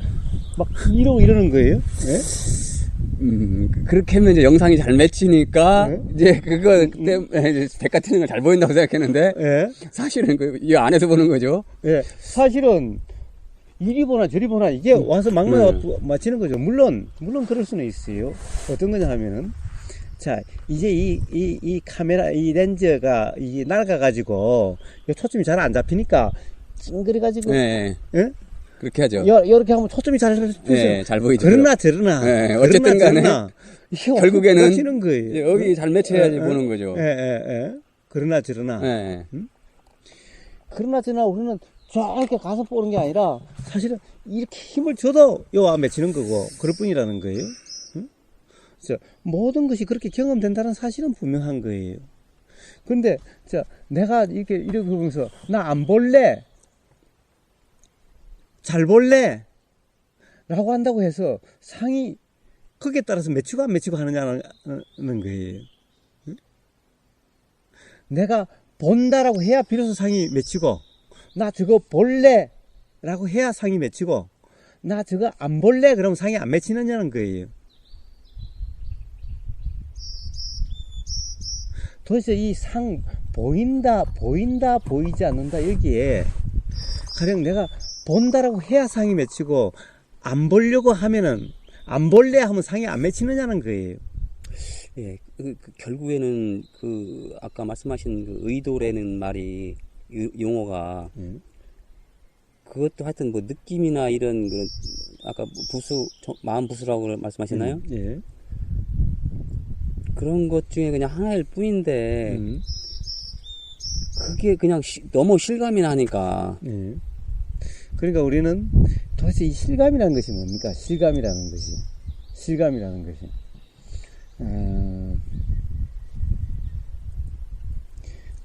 이러는 거예요. 그렇게 하면 이제 영상이 잘 맺히니까 이제 그거 때문에 백과 트는 걸 잘 보인다고 생각했는데 사실은 이 안에서 보는 거죠. 예, 사실은 이리 보나 저리 보나 이게 와서 막 맞히는 거죠. 물론 그럴 수는 있어요. 어떤 거냐 하면은, 자, 이제 이 카메라, 이 렌즈가 낡아가지고 초점이 잘 안 잡히니까 찡그려가지고, 예? 그렇게 하죠. 이렇게 하면 초점이 잘 잡히죠. 예, 잘 보이죠. 그러나 저러나. 예, 어쨌든 간에 결국에는 맞히는 거예요. 여기 잘 맺혀야지 보는 거죠. 그러나 저러나. 그러나 저러나 우리는 저렇게 가서 보는 게 아니라 사실은 이렇게 힘을 줘도 요와 맺히는 거고 그럴 뿐이라는 거예요. 모든 것이 그렇게 경험된다는 사실은 분명한 거예요. 그런데 내가 이렇게 보면서 나 안 볼래, 잘 볼래 라고 한다고 해서 상이 거기에 따라서 맺히고 안 맺히고 하느냐는 거예요. 내가 본다라고 해야 비로소 상이 맺히고, 나 저거 볼래 라고 해야 상이 맺히고, 나 저거 안 볼래 그러면 상이 안 맺히느냐는 거예요. 도대체 이 상 보인다 보이지 않는다 여기에 가령 내가 본다라고 해야 상이 맺히고 안 보려고 하면은 안 볼래 하면 상이 안 맺히느냐는 거예요. 예, 결국에는 아까 말씀하신 의도라는 말이 용어가 그것도 하여튼 뭐 느낌이나 이런 그런 아까 마음 부수라고 말씀하셨나요? 예. 그런 것 중에 그냥 하나일 뿐인데 그게 그냥 너무 실감이 나니까. 그러니까 우리는 도대체 이 실감이라는 것이 뭡니까? 실감이라는 것이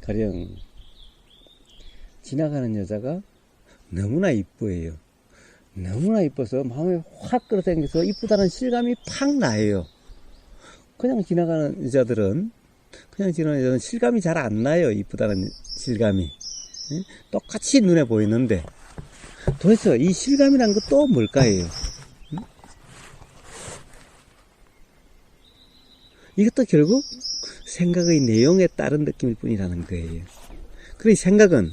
가령 지나가는 여자가 너무나 이뻐요. 너무나 이뻐서 마음에 확 끌어당겨서 이쁘다는 실감이 팍 나요. 그냥 지나가는 여자들은 실감이 잘 안 나요. 이쁘다는 실감이. 예? 똑같이 눈에 보이는데 도대체 이 실감이란 것도 뭘까요? 이것도 결국 생각의 내용에 따른 느낌일 뿐이라는 거예요. 그래, 생각은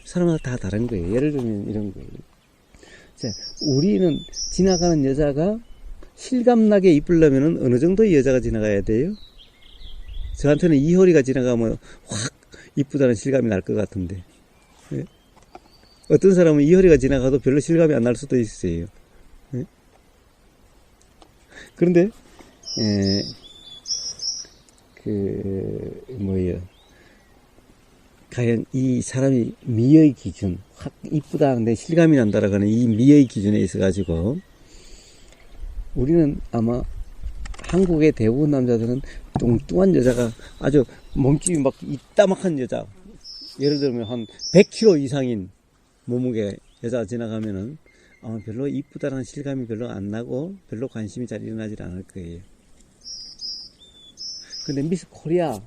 사람마다 다 다른 거예요. 예를 들면 이런 거예요. 자, 우리는 지나가는 여자가 실감나게 이쁘려면 어느 정도의 여자가 지나가야 돼요? 저한테는 이효리가 지나가면 확 이쁘다는 실감이 날 것 같은데. 예? 어떤 사람은 이효리가 지나가도 별로 실감이 안 날 수도 있어요. 예? 그런데, 과연 이 사람이 미의 기준, 확 이쁘다, 내 실감이 난다라고 하는 이 미의 기준에 있어가지고, 우리는 아마 한국의 대부분 남자들은 뚱뚱한 여자가 아주 몸집이 막 이따막한 여자, 예를 들면 한 100kg 이상인 몸무게 여자가 지나가면은 아마 별로 이쁘다는 실감이 별로 안 나고 별로 관심이 잘 일어나질 않을 거예요. 근데 미스 코리아가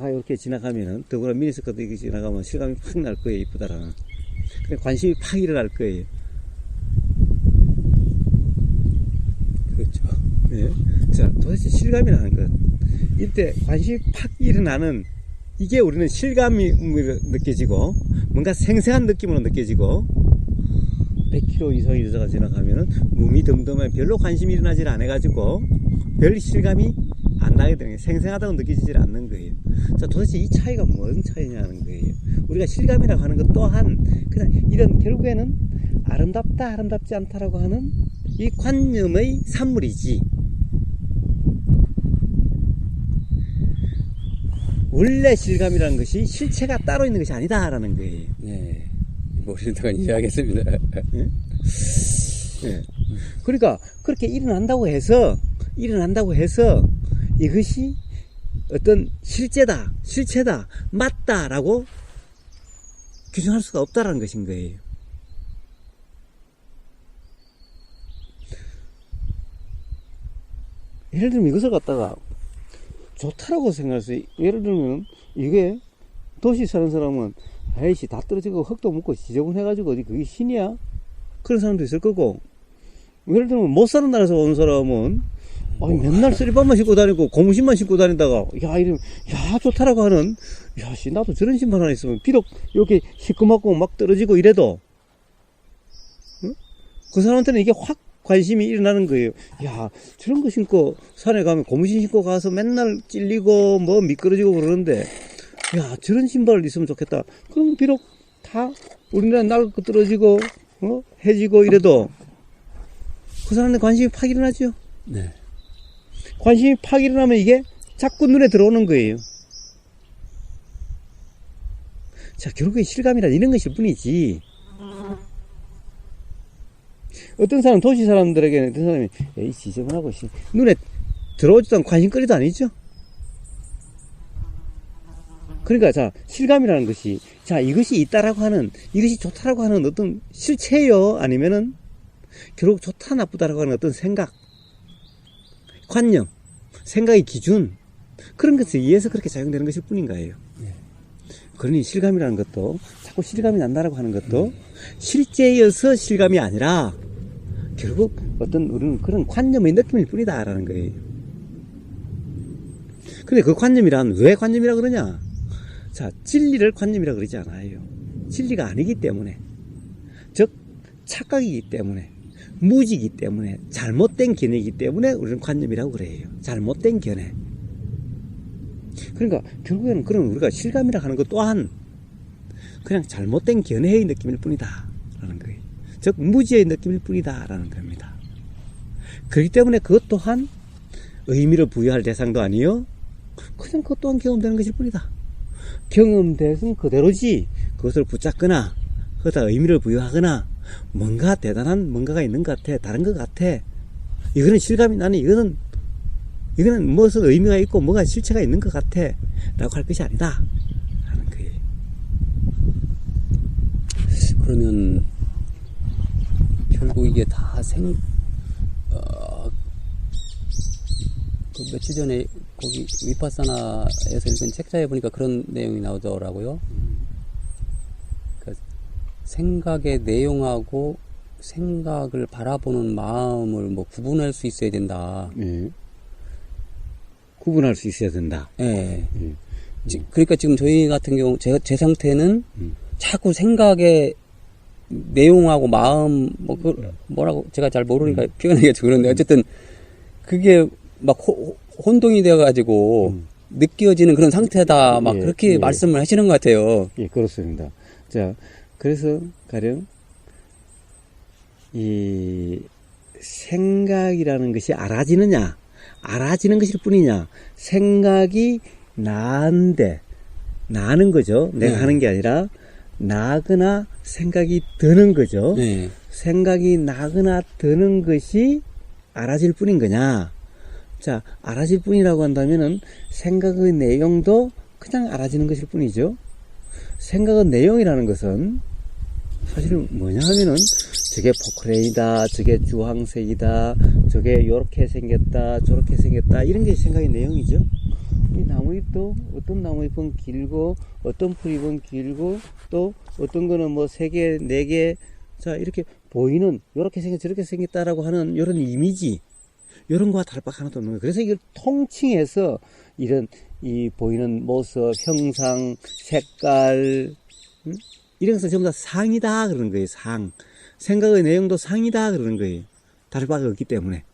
이렇게 지나가면은, 더구나 미니스커트 이렇게 지나가면 실감이 팍 날 거예요. 이쁘다라는. 근데 관심이 팍 일어날 거예요. 그렇죠. 네. 자, 도대체 실감이라는 것. 이때 관심이 팍 일어나는, 이게 우리는 실감이 느껴지고, 뭔가 생생한 느낌으로 느껴지고, 100kg 이상의 여자가 지나가면은 몸이 덤덤해 별로 관심이 일어나질 않아가지고 별 실감이 안 나게 되는 거예요. 생생하다고 느껴지질 않는 거예요. 자, 도대체 이 차이가 뭔 차이냐는 거예요. 우리가 실감이라고 하는 것 또한 그냥 이런 결국에는 아름답다 아름답지 않다라고 하는 이 관념의 산물이지, 원래 실감이라는 것이 실체가 따로 있는 것이 아니다라는 거예요. 네. 모르는 동안 이해하겠습니다. 네? 네. 그러니까 그렇게 일어난다고 해서 이것이 어떤 실체다, 맞다라고 규정할 수가 없다라는 것인 거예요. 예를 들면 이것을 갖다가 좋다라고 생각할 수, 예를 들면 이게 도시 사는 사람은 에이씨 다 떨어지고 흙도 묻고 지저분해가지고 어디 그게 신이야? 그런 사람도 있을 거고, 예를 들면 못 사는 나라에서 온 사람은 맨날 쓰리밤만 신고 다니고 고무신만 신고 다닌다가 야 좋다라고 하는, 야씨 나도 저런 신발 하나 있으면 비록 이렇게 시커멓고 막 떨어지고 이래도 응? 그 사람한테는 이게 확 관심이 일어나는 거예요. 야 저런 거 신고 산에 가면 고무신 신고 가서 맨날 찔리고 뭐 미끄러지고 그러는데, 야 저런 신발 있으면 좋겠다. 그럼 비록 다 우리나라 낡고 떨어지고 해지고 이래도 그 사람한테 관심이 팍 일어나죠. 네. 관심이 팍 일어나면 이게 자꾸 눈에 들어오는 거예요. 자, 결국에 실감이란 이런 것일 뿐이지, 어떤 사람, 도시 사람들에게는 어떤 사람이 에이 지저분하고 눈에 들어오지도 않고 관심거리도 아니죠. 그러니까 자, 실감이라는 것이, 자 이것이 있다라고 하는, 이것이 좋다라고 하는 어떤 실체요, 아니면은 결국 좋다 나쁘다라고 하는 어떤 생각, 관념, 생각의 기준, 그런 것에 의해서 그렇게 작용되는 것일 뿐인가요. 네. 그러니 실감이라는 것도, 자꾸 실감이 난다라고 하는 것도 실제여서 실감이 아니라 결국 어떤 우리는 그런 관념의 느낌일 뿐이다라는 거예요. 근데 그 관념이란 왜 관념이라고 그러냐? 자, 진리를 관념이라고 그러지 않아요. 진리가 아니기 때문에, 즉 착각이기 때문에, 무지이기 때문에, 잘못된 견해이기 때문에 우리는 관념이라고 그래요. 잘못된 견해. 그러니까 결국에는 그런 우리가 실감이라고 하는 것 또한 그냥 잘못된 견해의 느낌일 뿐이다 라는 거예요. 즉 무지의 느낌일 뿐이다 라는 겁니다. 그렇기 때문에 그것 또한 의미를 부여할 대상도 아니요, 그냥 그것 또한 경험되는 것일 뿐이다. 경험되는 그대로지 그것을 붙잡거나 거기다 의미를 부여하거나 뭔가 대단한 뭔가가 있는 것 같아, 다른 것 같아, 이거는 실감이 나네. 이거는 무슨 의미가 있고 뭐가 실체가 있는 것 같아. 라고 할 것이 아니다. 하는 거예요. 그러면 결국 이게 다 그 며칠 전에 거기 위파사나에서 읽은 책자에 보니까 그런 내용이 나오더라고요. 그러니까 생각의 내용하고 생각을 바라보는 마음을 뭐 구분할 수 있어야 된다. 예. 구분할 수 있어야 된다. 예. 그러니까 지금 저희 같은 경우 제 상태는 자꾸 생각의 내용하고 마음 뭐라고 제가 잘 모르니까 표현하기가 좀 그런데 어쨌든 그게 막 혼동이 되어가지고 느껴지는 그런 상태다 막 그렇게 말씀을 하시는 것 같아요. 예, 그렇습니다. 자, 그래서 가령 이 생각이라는 것이 알아지느냐, 알아지는 것일 뿐이냐, 생각이 나는 거죠. 내가 하는 게 아니라 나거나 생각이 드는 거죠. 네. 생각이 나거나 드는 것이 알아질 뿐인 거냐. 자, 알아질 뿐이라고 한다면은 생각의 내용도 그냥 알아지는 것일 뿐이죠. 생각의 내용이라는 것은 사실은 뭐냐 하면은 저게 포크레인이다, 저게 주황색이다, 저게 요렇게 생겼다, 저렇게 생겼다, 이런 게 생각의 내용이죠. 이 나무잎도 어떤 나무잎은 길고 어떤 풀잎은 길고 또 어떤 거는 뭐 3개, 4개, 자 이렇게 보이는 요렇게 생겼 저렇게 생겼다라고 하는 요런 이미지, 요런 거와 다를 바 하나도 없는 거예요. 그래서 이걸 통칭해서 이런 이 보이는 모습, 형상, 색깔, 이런 것은 전부 다 상이다 그러는 거예요. 상. 생각의 내용도 상이다 그러는 거예요. 다를 바가 없기 때문에.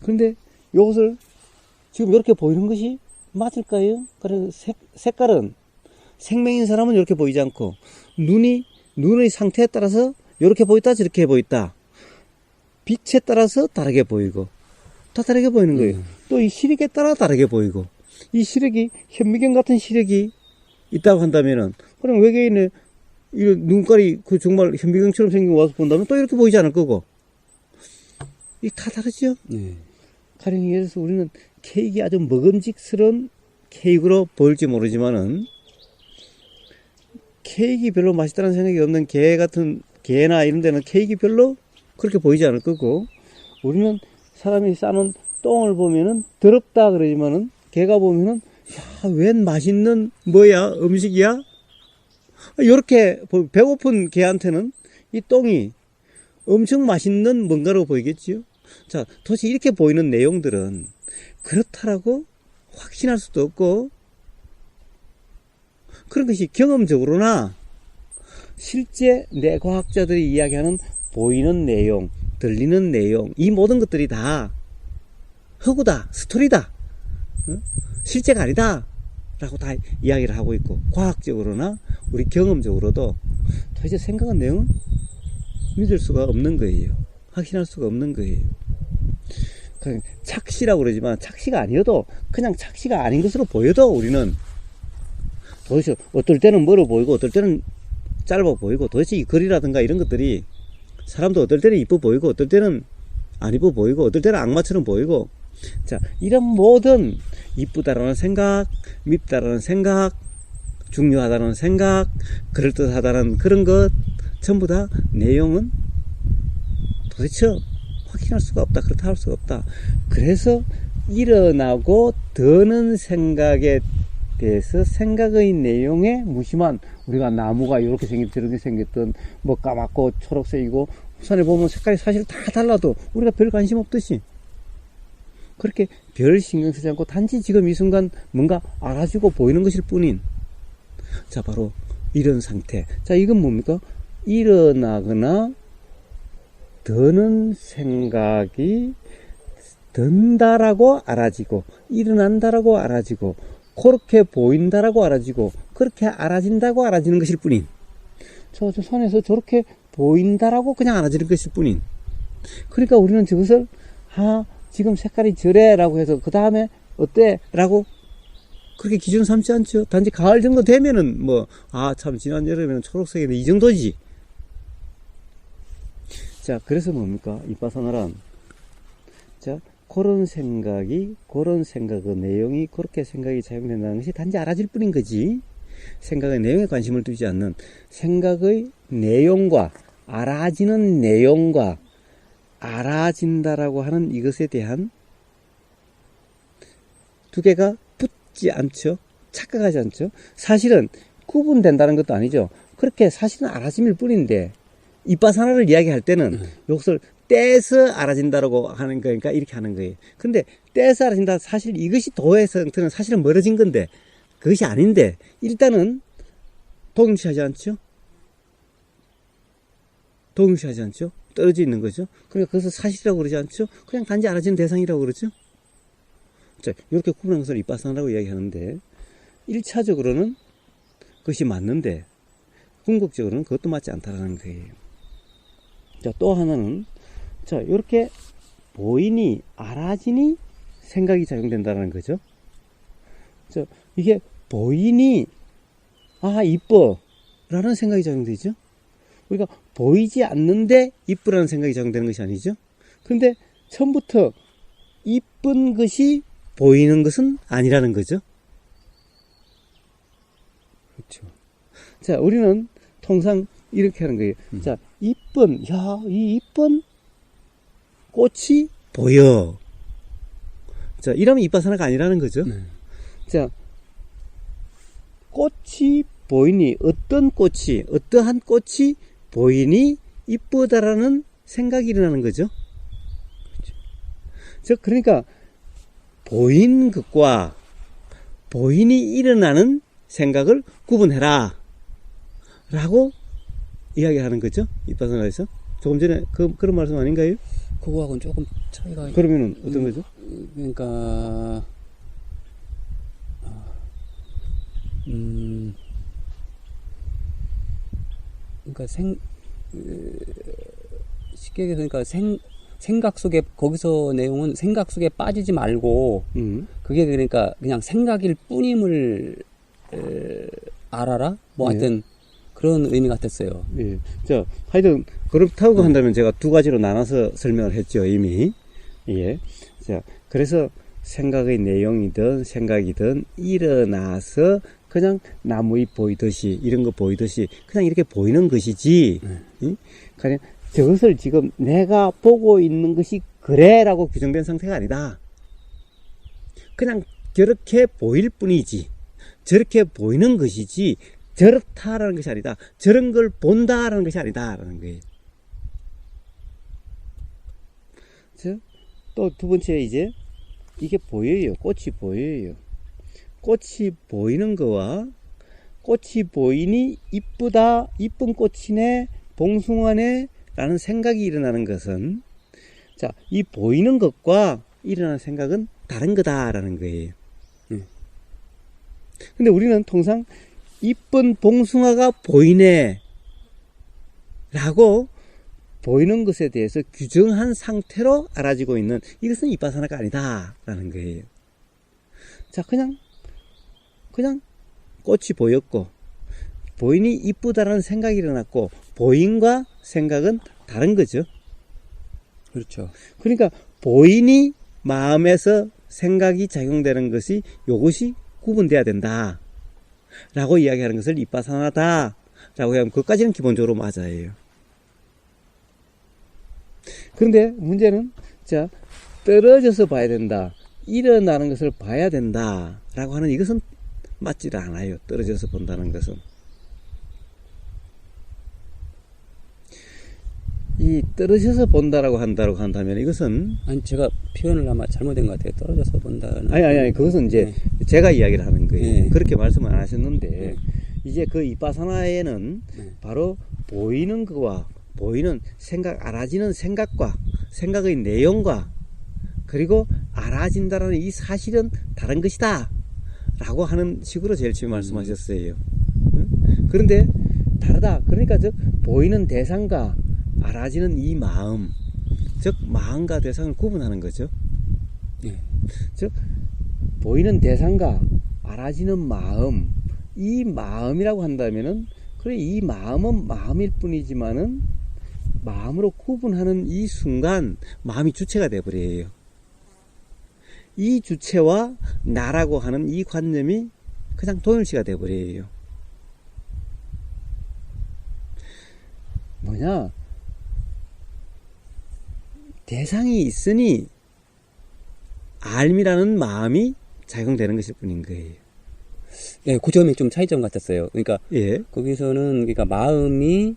그런데 이것을 지금 이렇게 보이는 것이 맞을까요? 그래서 색깔은 생명인 사람은 이렇게 보이지 않고 눈의 상태에 따라서 이렇게 보였다 저렇게 보였다. 빛에 따라서 다르게 보이고 다 다르게 보이는 거예요. 또 이 시력에 따라 다르게 보이고 이 시력이 현미경 같은 시력이 있다고 한다면은 그럼 외계인의 이런 눈깔이 그 정말 현미경처럼 생긴 거 와서 본다면 또 이렇게 보이지 않을 거고 이 다 다르죠. 네. 가령 예를 들어서 우리는 케이크 아주 먹음직스러운 케이크로 보일지 모르지만은 케이크 별로 맛있다는 생각이 없는 게나 이런 데는 케이크 별로 그렇게 보이지 않을 거고 우리는 사람이 싸는 똥을 보면은 더럽다 그러지만은 개가 보면은 야, 웬 맛있는 뭐야 음식이야? 이렇게 배고픈 개한테는 이 똥이 엄청 맛있는 뭔가로 보이겠지요. 자, 도대체 이렇게 보이는 내용들은 그렇다라고 확신할 수도 없고 그런 것이 경험적으로나 실제 뇌과학자들이 이야기하는 보이는 내용, 들리는 내용, 이 모든 것들이 다 허구다, 스토리다, 실제가 아니다 라고 다 이야기를 하고 있고 과학적으로나 우리 경험적으로도 도대체 생각한 내용은 믿을 수가 없는 거예요. 확신할 수가 없는 거예요. 착시라고 그러지만 착시가 아니어도 그냥 착시가 아닌 것으로 보여도 우리는 도대체 어떨 때는 멀어 보이고 어떨 때는 짧아 보이고 도대체 이 거리라든가 이런 것들이 사람도 어떨 때는 이뻐 보이고 어떨 때는 안 이뻐 보이고 어떨 때는 악마처럼 보이고 자 이런 모든 이쁘다라는 생각, 밉다라는 생각, 중요하다는 생각, 그럴듯하다는 그런 것 전부 다 내용은 도대체 확신할 수가 없다. 그렇다 할 수가 없다. 그래서 일어나고 드는 생각에 대해서 생각의 내용에 무심한 우리가 나무가 이렇게 생겼 저렇게 생겼던 뭐 까맣고 초록색이고 우산에 보면 색깔이 사실 다 달라도 우리가 별 관심 없듯이 그렇게 별 신경 쓰지 않고 단지 지금 이 순간 뭔가 알아주고 보이는 것일 뿐인 자 바로 이런 상태. 자 이건 뭡니까? 일어나거나 드는 생각이 든다라고 알아지고 일어난다라고 알아지고 그렇게 보인다라고 알아지고 그렇게 알아진다고 알아지는 것일 뿐인 저 산에서 저렇게 보인다라고 그냥 알아지는 것일 뿐인 그러니까 우리는 저것을 지금 색깔이 저래 라고 해서 그 다음에 어때? 라고 그렇게 기준 삼지 않죠. 단지 가을 정도 되면은 참 지난 여름에는 초록색인데 이 정도지. 자 그래서 뭡니까? 이빠사나란 자, 그런 생각의 내용이 그렇게 생각이 작용된다는 것이 단지 알아질 뿐인 거지. 생각의 내용에 관심을 두지 않는 생각의 내용과 알아지는 내용과 알아진다라고 하는 이것에 대한 두 개가 붙지 않죠. 착각하지 않죠. 사실은 구분된다는 것도 아니죠. 그렇게 사실은 알아짐일 뿐인데 이빠사나를 이야기할 때는 이것을 떼서 알아진다라고 하는 거니까 이렇게 하는 거예요. 근데 떼서 알아진다, 사실 이것이 도의 형태는 사실은 멀어진 건데 그것이 아닌데 일단은 동일시하지 않죠. 동일시하지 않죠. 떨어져 있는 거죠. 그러니까 그것을 사실이라고 그러지 않죠. 그냥 단지 알아지는 대상이라고 그러죠. 자, 이렇게 구분한 것을 이빠사나라고 이야기하는데 1차적으로는 그것이 맞는데 궁극적으로는 그것도 맞지 않다라는 거예요. 자, 또 하나는 자, 이렇게 보이니 알아지니 생각이 작용된다는 거죠. 자, 이게 보이니 아 이뻐 라는 생각이 작용되죠. 우리가 보이지 않는데 이쁘라는 생각이 작용되는 것이 아니죠. 그런데 처음부터 이쁜 것이 보이는 것은 아니라는 거죠. 그렇죠. 자, 우리는 통상 이렇게 하는 거예요. 자, 이 이쁜 꽃이 보여. 자, 이러면 이빠사나가 아니라는 거죠. 자, 꽃이 보이니, 어떠한 꽃이 보이니 이쁘다라는 생각이 일어나는 거죠. 그렇죠. 그러니까 보인 것과 보이니 일어나는 생각을 구분해라 라고 이야기하는 거죠. 이빠사나에서. 조금 전에 그런 말씀 아닌가요? 그거하고는 조금 차이가. 그러면은 어떤 거죠? 그러니까 그러니까 쉽게 얘기해서 그러니까 생각 속에, 거기서 내용은 생각 속에 빠지지 말고 그게 그러니까 그냥 생각일 뿐임을 알아라? 뭐 하여튼 그런 의미 같았어요. 예. 자, 하여튼 그렇다고 한다면 제가 두 가지로 나눠서 설명을 했죠, 이미. 예. 자, 그래서 생각의 내용이든 생각이든 일어나서 그냥 나무잎 보이듯이, 이런 거 보이듯이 그냥 이렇게 보이는 것이지. 그냥 저것을 지금 내가 보고 있는 것이 그래라고 규정된 상태가 아니다. 그냥 저렇게 보일 뿐이지. 저렇게 보이는 것이지 저렇다라는 것이 아니다. 저런 걸 본다라는 것이 아니다라는 거예요. 또 두 번째, 이제 이게 보여요. 꽃이 보여요. 꽃이 보이는 거와 꽃이 보이니 이쁘다, 이쁜 꽃이네, 봉숭아네 라는 생각이 일어나는 것은, 자, 이 보이는 것과 일어나는 생각은 다른 거다라는 거예요. 근데 우리는 통상 이쁜 봉숭아가 보이네 라고 보이는 것에 대해서 규정한 상태로 알아지고 있는, 이것은 이빠사나가 아니다 라는 거예요. 자, 그냥 꽃이 보였고 보이니 이쁘다라는 생각이 일어났고 보인과 생각은 다른 거죠. 그렇죠. 그러니까 보이니 마음에서 생각이 작용되는 것이, 요것이 구분돼야 된다 라고 이야기하는 것을 이빠사나다 라고 하면 그것까지는 기본적으로 맞아요. 그런데 문제는, 자, 떨어져서 봐야 된다, 일어나는 것을 봐야 된다 라고 하는 이것은 맞지를 않아요. 떨어져서 본다는 것은. 이 떨어져서 본다라고 한다면 이것은, 아니, 제가 표현을 아마 잘못된 것 같아요. 떨어져서 본다는. 아니, 그것은 이제 제가 이야기를 하는 거예요. 네. 그렇게 말씀을 안 하셨는데, 이제 그 이빠사나에는 바로 보이는 거와 보이는 생각, 알아지는 생각과 생각의 내용과 그리고 알아진다라는 이 사실은 다른 것이다 라고 하는 식으로 제일 처음 말씀하셨어요. 그런데 다르다. 그러니까 즉 보이는 대상과 알아지는 이 마음, 즉 마음과 대상을 구분하는 거죠. 즉 보이는 대상과 알아지는 마음, 이 마음이라고 한다면은, 그래, 이 마음은 마음일 뿐이지만은 마음으로 구분하는 이 순간 마음이 주체가 되어버려요. 이 주체와 나라고 하는 이 관념이 그냥 동일시가 되어버려요. 뭐냐, 대상이 있으니 알미라는 마음이 작용되는 것일 뿐인 거예요. 네, 그 점이 좀 차이점 같았어요. 그러니까 예. 거기서는 그러니까 마음이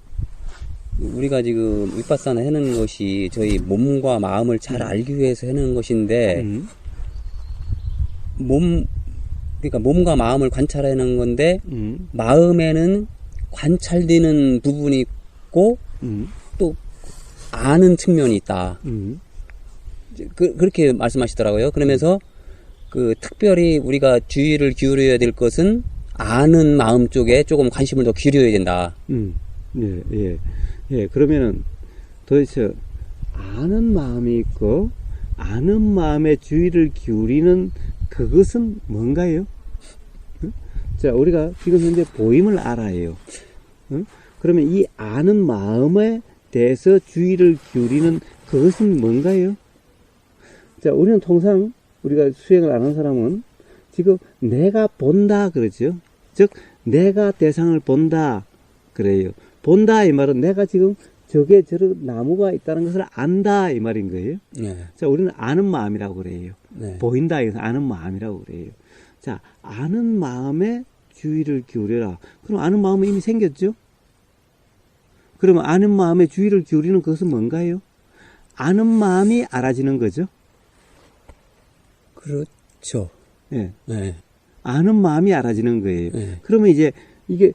우리가 지금 윗바사나 해는 것이 저희 몸과 마음을 잘 알기 위해서 해는 것인데 그러니까 몸과 마음을 관찰하는 건데 마음에는 관찰되는 부분이 있고 또 아는 측면이 있다. 그렇게 말씀하시더라고요. 그러면서 그 특별히 우리가 주의를 기울여야 될 것은 아는 마음 쪽에 조금 관심을 더 기울여야 된다. 예, 예. 예, 그러면은 도대체 아는 마음이 있고 아는 마음에 주의를 기울이는 그것은 뭔가요? 응? 자, 우리가 지금 현재 보임을 알아요. 응? 그러면 이 아는 마음에 대해서 주의를 기울이는 그것은 뭔가요? 자, 우리는 통상 우리가 수행을 안 한 사람은 지금 내가 본다 그러죠. 즉 내가 대상을 본다 그래요. 본다 이 말은 내가 지금 저게 저런 나무가 있다는 것을 안다 이 말인 거예요. 네. 자, 우리는 아는 마음이라고 그래요. 네. 보인다 이것은 아는 마음이라고 그래요. 자, 아는 마음에 주의를 기울여라. 그럼 아는 마음은 이미 생겼죠? 그러면 아는 마음에 주의를 기울이는 것은 뭔가요? 아는 마음이 알아지는 거죠. 그렇죠. 예. 네. 아는 마음이 알아지는 거예요. 네. 그러면 이제 이게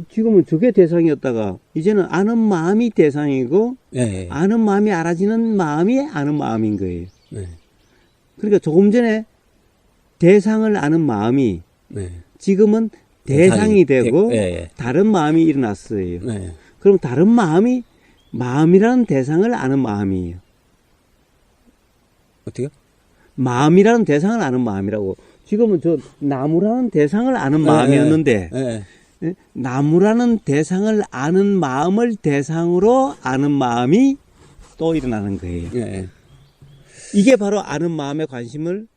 지금은 저게 대상이었다가 이제는 아는 마음이 대상이고 네. 아는 마음이 알아지는 마음이 아는 마음인 거예요. 네. 그러니까 조금 전에 대상을 아는 마음이 네. 지금은 대상이 되고 네. 다른 마음이 일어났어요. 네. 그럼 다른 마음이 마음이라는 대상을 아는 마음이에요. 어떻게요? 마음이라는 대상을 아는 마음이라고. 지금은 저 나무라는 대상을 아는 마음이었는데 네. 예? 나무라는 대상을 아는 마음을 대상으로 아는 마음이 또 일어나는 거예요. 네. 이게 바로 아는 마음에 관심을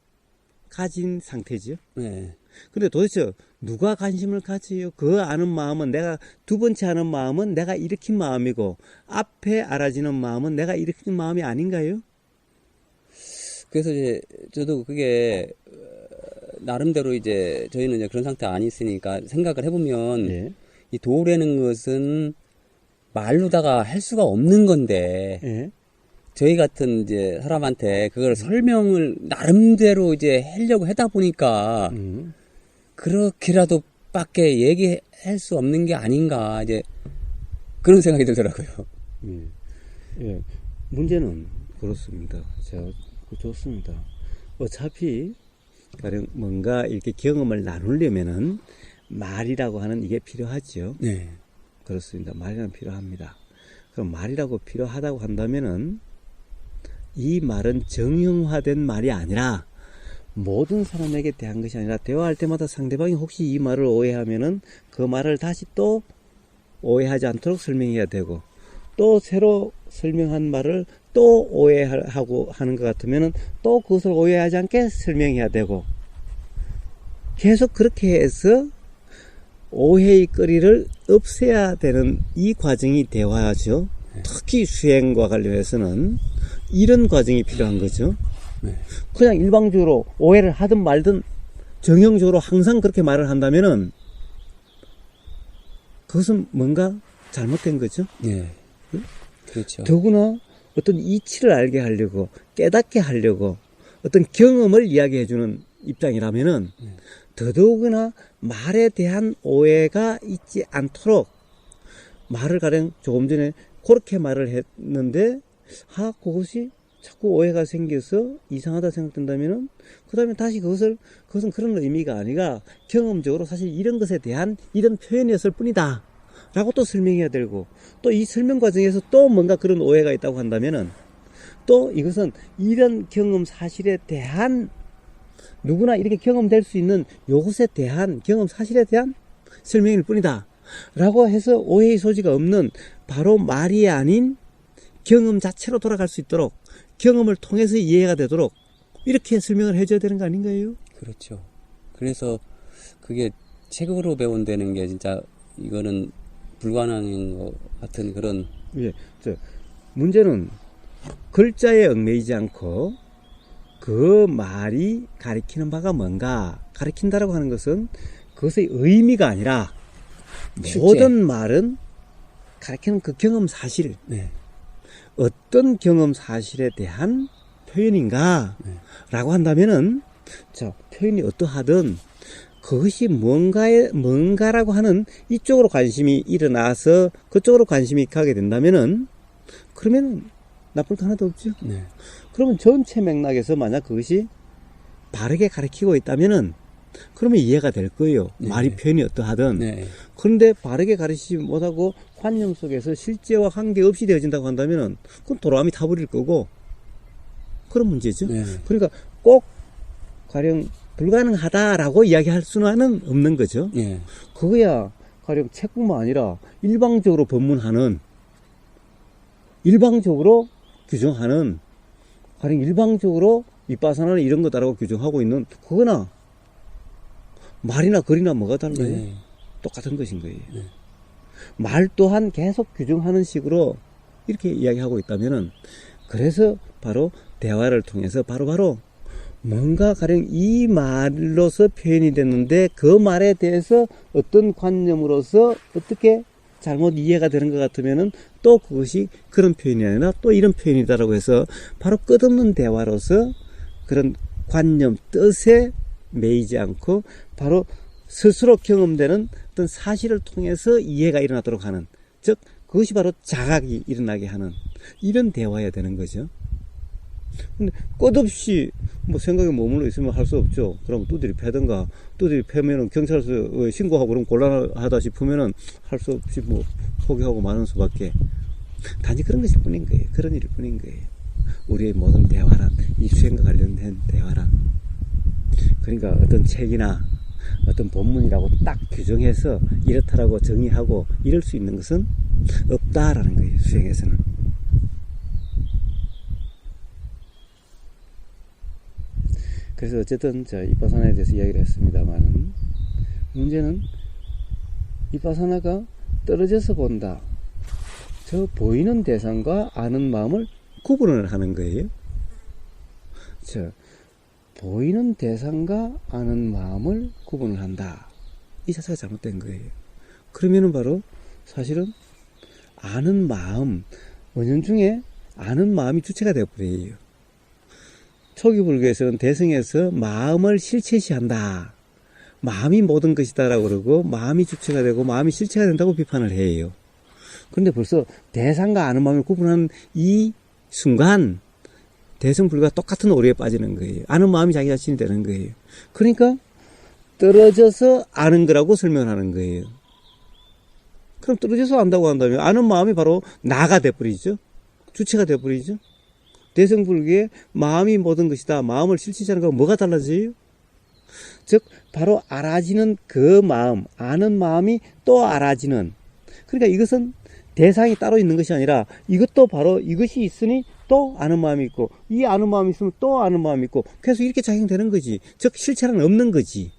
가진 상태죠. 네. 근데 도대체 누가 관심을 가져요? 그 아는 마음은 내가 두 번째 아는 마음은 내가 일으킨 마음이고 앞에 알아지는 마음은 내가 일으킨 마음이 아닌가요? 그래서 이제 저도 그게 나름대로 이제 저희는 이제 그런 상태 안 있으니까 생각을 해보면 예. 이 도라는 것은 말로다가 할 수가 없는 건데 예. 저희 같은 이제 사람한테 그걸 설명을 나름대로 이제 하려고 하다 보니까 그렇게라도 밖에 얘기할 수 없는 게 아닌가 이제 그런 생각이 들더라고요. 예. 예. 문제는 그렇습니다. 자, 좋습니다. 어차피 가령 뭔가 이렇게 경험을 나누려면은 말이라고 하는 이게 필요하죠. 네. 그렇습니다. 말이라는 필요합니다. 그럼 말이라고 필요하다고 한다면은 이 말은 정형화된 말이 아니라 모든 사람에게 대한 것이 아니라 대화할 때마다 상대방이 혹시 이 말을 오해하면은 그 말을 다시 또 오해하지 않도록 설명해야 되고 또 새로 설명한 말을 또 오해하고 하는 것 같으면은 또 그것을 오해하지 않게 설명해야 되고 계속 그렇게 해서 오해의 거리를 없애야 되는 이 과정이 대화죠. 특히 수행과 관련해서는 이런 과정이 필요한 거죠. 네. 그냥 일방적으로 오해를 하든 말든 정형적으로 항상 그렇게 말을 한다면은 그것은 뭔가 잘못된 거죠. 네. 그렇죠. 더구나 어떤 이치를 알게 하려고 깨닫게 하려고 어떤 경험을 이야기해주는 입장이라면은 더더욱이나 말에 대한 오해가 있지 않도록 말을 가령 조금 전에 그렇게 말을 했는데 그것이 자꾸 오해가 생겨서 이상하다 생각된다면은 그 다음에 다시 그것은 그런 의미가 아니라 경험적으로 사실 이런 것에 대한 이런 표현이었을 뿐이다 라고 또 설명해야 되고 또 이 설명 과정에서 또 뭔가 그런 오해가 있다고 한다면은 또 이것은 이런 경험 사실에 대한 누구나 이렇게 경험될 수 있는 요것에 대한 경험 사실에 대한 설명일 뿐이다 라고 해서 오해의 소지가 없는 바로 말이 아닌 경험 자체로 돌아갈 수 있도록 경험을 통해서 이해가 되도록 이렇게 설명을 해줘야 되는 거 아닌가요? 그렇죠. 그래서 그게 책으로 배운다는 게 진짜 이거는 불가능한 것 같은 그런. 예, 문제는 글자에 얽매이지 않고 그 말이 가리키는 바가 뭔가, 가리킨다라고 하는 것은 그것의 의미가 아니라 실제. 모든 말은 가리키는 그 경험 사실, 네. 어떤 경험 사실에 대한 표현인가 라고 한다면은 표현이 어떠하든 그것이 뭔가라고 하는 이쪽으로 관심이 일어나서 그쪽으로 관심이 가게 된다면은 그러면 나쁠 거 하나도 없죠. 네. 그러면 전체 맥락에서 만약 그것이 바르게 가르치고 있다면은 그러면 이해가 될 거예요. 네. 말이 표현이 어떠하든. 네. 그런데 바르게 가르치지 못하고 관념 속에서 실제와 관계없이 되어진다고 한다면은 그건 도로함이 타버릴 거고 그런 문제죠. 네. 그러니까 꼭 가령 불가능하다라고 이야기할 수는 없는 거죠. 네. 그거야 가령 책뿐만 아니라 일방적으로 법문하는, 일방적으로 규정하는, 가령 일방적으로 윗바사나는 이런 거다라고 규정하고 있는 그거나 말이나 글이나 뭐가 달라요? 네. 똑같은 것인 거예요. 네. 말 또한 계속 규정하는 식으로 이렇게 이야기하고 있다면은, 그래서 바로 대화를 통해서 바로바로 뭔가 가령 이 말로서 표현이 됐는데 그 말에 대해서 어떤 관념으로서 어떻게 잘못 이해가 되는 것 같으면은 또 그것이 그런 표현이 아니라 또 이런 표현이다라고 해서 바로 끝없는 대화로서 그런 관념, 뜻에 매이지 않고 바로 스스로 경험되는 어떤 사실을 통해서 이해가 일어나도록 하는, 즉 그것이 바로 자각이 일어나게 하는 이런 대화여야 되는 거죠. 근데 끝없이 뭐 생각에 머물러 있으면 할 수 없죠. 그럼 두드리 패든가, 두드리 패면은 경찰서에 신고하고 그럼 곤란하다 싶으면은 할 수 없이 뭐 포기하고 마는 수밖에. 단지 그런 것일 뿐인 거예요. 그런 일일 뿐인 거예요. 우리의 모든 대화란, 이 수행과 관련된 대화란. 그러니까 어떤 책이나 어떤 본문이라고 딱 규정해서 이렇다라고 정의하고 이럴 수 있는 것은 없다라는 거예요. 수행에서는. 그래서 어쨌든 윗바사나에 대해서 이야기를 했습니다만, 문제는 윗바사나가 떨어져서 본다. 저 보이는 대상과 아는 마음을 구분을 하는 거예요. 보이는 대상과 아는 마음을 구분을 한다. 이 자체가 잘못된 거예요. 그러면은 바로 사실은 아는 마음, 원년 중에 아는 마음이 주체가 되어버려요. 초기 불교에서는 대승에서 마음을 실체시한다. 마음이 모든 것이다라고 그러고 마음이 주체가 되고 마음이 실체가 된다고 비판을 해요. 그런데 벌써 대상과 아는 마음을 구분하는 이 순간 대승 불교가 똑같은 오류에 빠지는 거예요. 아는 마음이 자기 자신이 되는 거예요. 그러니까 떨어져서 아는 거라고 설명하는 거예요. 그럼 떨어져서 안다고 한다면 아는 마음이 바로 나가 돼버리죠. 주체가 돼버리죠. 대승불교의 마음이 모든 것이다. 마음을 실체시하는 거 뭐가 달라져요? 즉 바로 알아지는 그 마음, 아는 마음이 또 알아지는. 그러니까 이것은 대상이 따로 있는 것이 아니라 이것도 바로 이것이 있으니 또 아는 마음이 있고, 이 아는 마음이 있으면 또 아는 마음이 있고, 계속 이렇게 작용되는 거지. 즉 실체는 없는 거지.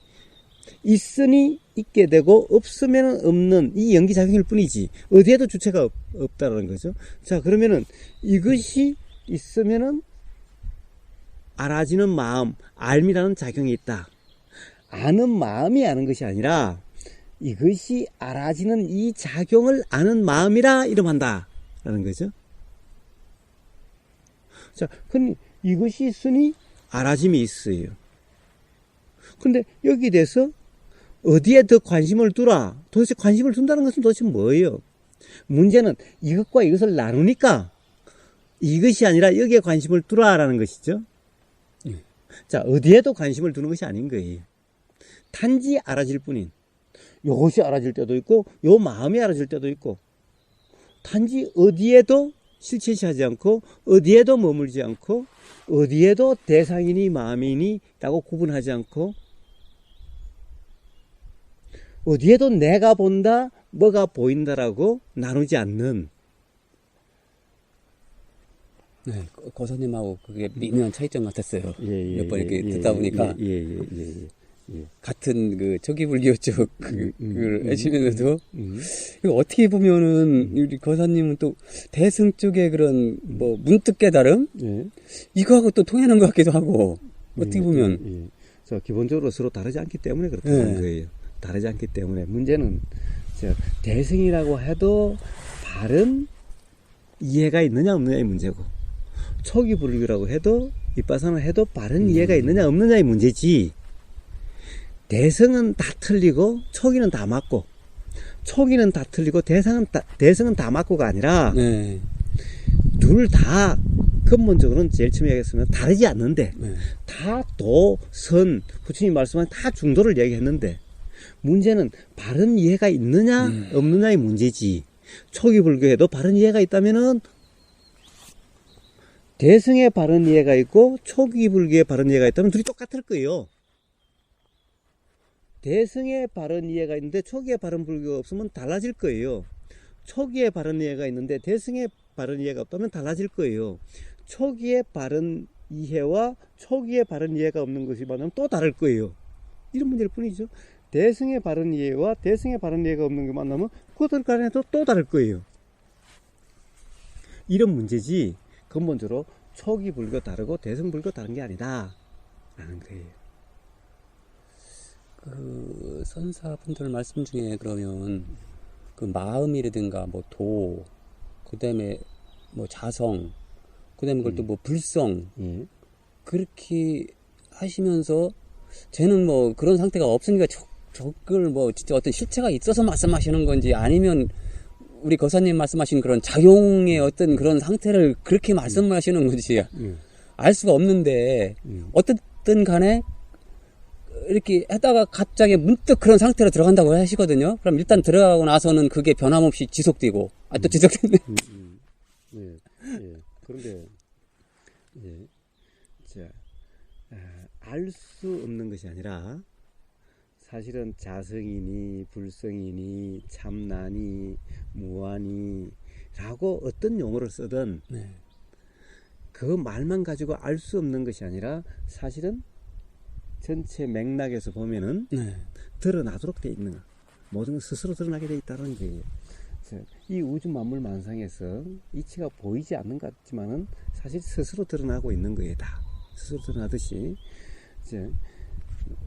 있으니 있게 되고 없으면 없는 이 연기작용일 뿐이지 어디에도 주체가 없다라는 거죠. 자, 그러면은 이것이 있으면은 알아지는 마음, 알미라는 작용이 있다. 아는 마음이 아는 것이 아니라 이것이 알아지는 이 작용을 아는 마음이라 이름한다 라는 거죠. 자, 그럼 이것이 있으니 알아짐이 있어요. 근데 여기에 대해서 어디에 더 관심을 두라? 도대체 관심을 둔다는 것은 도대체 뭐예요? 문제는 이것과 이것을 나누니까 이것이 아니라 여기에 관심을 두라라는 것이죠. 자, 어디에도 관심을 두는 것이 아닌 거예요. 단지 알아질 뿐인. 요것이 알아질 때도 있고 요 마음이 알아질 때도 있고, 단지 어디에도 실체시하지 않고 어디에도 머물지 않고 어디에도 대상이니 마음이니 라고 구분하지 않고 어디에도 내가 본다, 뭐가 보인다라고 나누지 않는 네, 거사님하고 그게 미묘한 차이점 같았어요. 예, 몇 번 이렇게 듣다 보니까 같은 그 초기불교 쪽 그걸 하시면서도 이거 어떻게 보면은 우리 거사님은 또 대승 쪽의 그런 뭐 문득 깨달음 이거하고 또 통하는 것 같기도 하고 어떻게 보면 저 기본적으로 서로 다르지 않기 때문에 그렇다는 거예요. 다르지 않기 때문에 문제는 대승이라고 해도 바른 이해가 있느냐 없느냐의 문제고, 초기 불교라고 해도 윗바사나 해도 바른 이해가 있느냐 없느냐의 문제지, 대승은 다 틀리고 초기는 다 맞고, 초기는 다 틀리고 대승은 다 맞고가 아니라 둘 다 근본적으로는 제일 처음에 얘기했으면 다르지 않는데 다 도, 선, 부처님 말씀한 다 중도를 얘기했는데 문제는 바른 이해가 있느냐 없느냐의 문제지. 초기 불교에도 바른 이해가 있다면은 대승의 바른 이해가 있고 초기 불교의 바른 이해가 있다면 둘이 똑같을 거예요. 대승의 바른 이해가 있는데 초기의 바른 불교가 없으면 달라질 거예요. 초기의 바른 이해가 있는데 대승의 바른 이해가 없다면 달라질 거예요. 초기의 바른 이해와 초기의 바른 이해가 없는 것이 만나면 또 다를 거예요. 이런 문제일 뿐이죠. 대승의 바른 이해와 대승의 바른 이해가 없는 게 만나면 그들 간에도 또 다를 거예요. 이런 문제지 근본적으로 초기 불교 다르고 대승 불교 다른 게 아니다 라는 거예요. 그 선사분들 말씀 중에 그러면 그 마음이라든가 뭐 도, 그 다음에 뭐 자성, 그 다음에 그걸 또 뭐 불성 그렇게 하시면서 쟤는 뭐 그런 상태가 없으니까 저걸 뭐 진짜 어떤 실체가 있어서 말씀하시는 건지 아니면 우리 거사님 말씀하신 그런 작용의 어떤 그런 상태를 그렇게 말씀하시는 건지 알 수가 없는데 어쨌든 간에 이렇게 하다가 갑자기 문득 그런 상태로 들어간다고 하시거든요. 그럼 일단 들어가고 나서는 그게 변함없이 지속되고 또 지속됐네. 그런데 알 수 없는 것이 아니라 사실은 자성이니 불성이니 참나니 무아니 라고 어떤 용어를 쓰든 그 말만 가지고 알 수 없는 것이 아니라 사실은 전체 맥락에서 보면은 드러나도록 돼 있는 모든 건 스스로 드러나게 돼 있다는 거예요. 이 우주 만물 만상에서 이치가 보이지 않는 것 같지만은 사실 스스로 드러나고 있는 거예요. 다 스스로 드러나듯이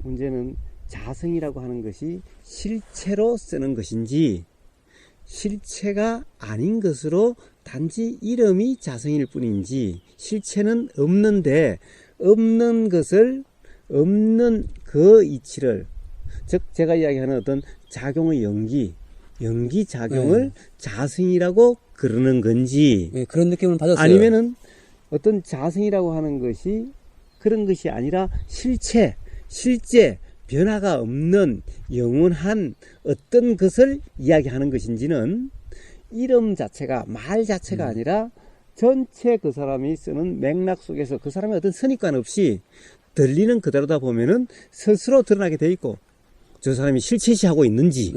문제는 자성이라고 하는 것이 실체로 쓰는 것인지 실체가 아닌 것으로 단지 이름이 자성일 뿐인지, 실체는 없는데 없는 것을 없는 그 이치를, 즉 제가 이야기하는 어떤 작용의 연기 작용을 자성이라고 그러는 건지 그런 느낌을 받았어요. 아니면은 어떤 자성이라고 하는 것이 그런 것이 아니라 실제 변화가 없는 영원한 어떤 것을 이야기하는 것인지는 이름 자체가 말 자체가 아니라 전체 그 사람이 쓰는 맥락 속에서 그 사람의 어떤 선입관 없이 들리는 그대로다 보면은 스스로 드러나게 돼 있고, 저 사람이 실체시하고 있는지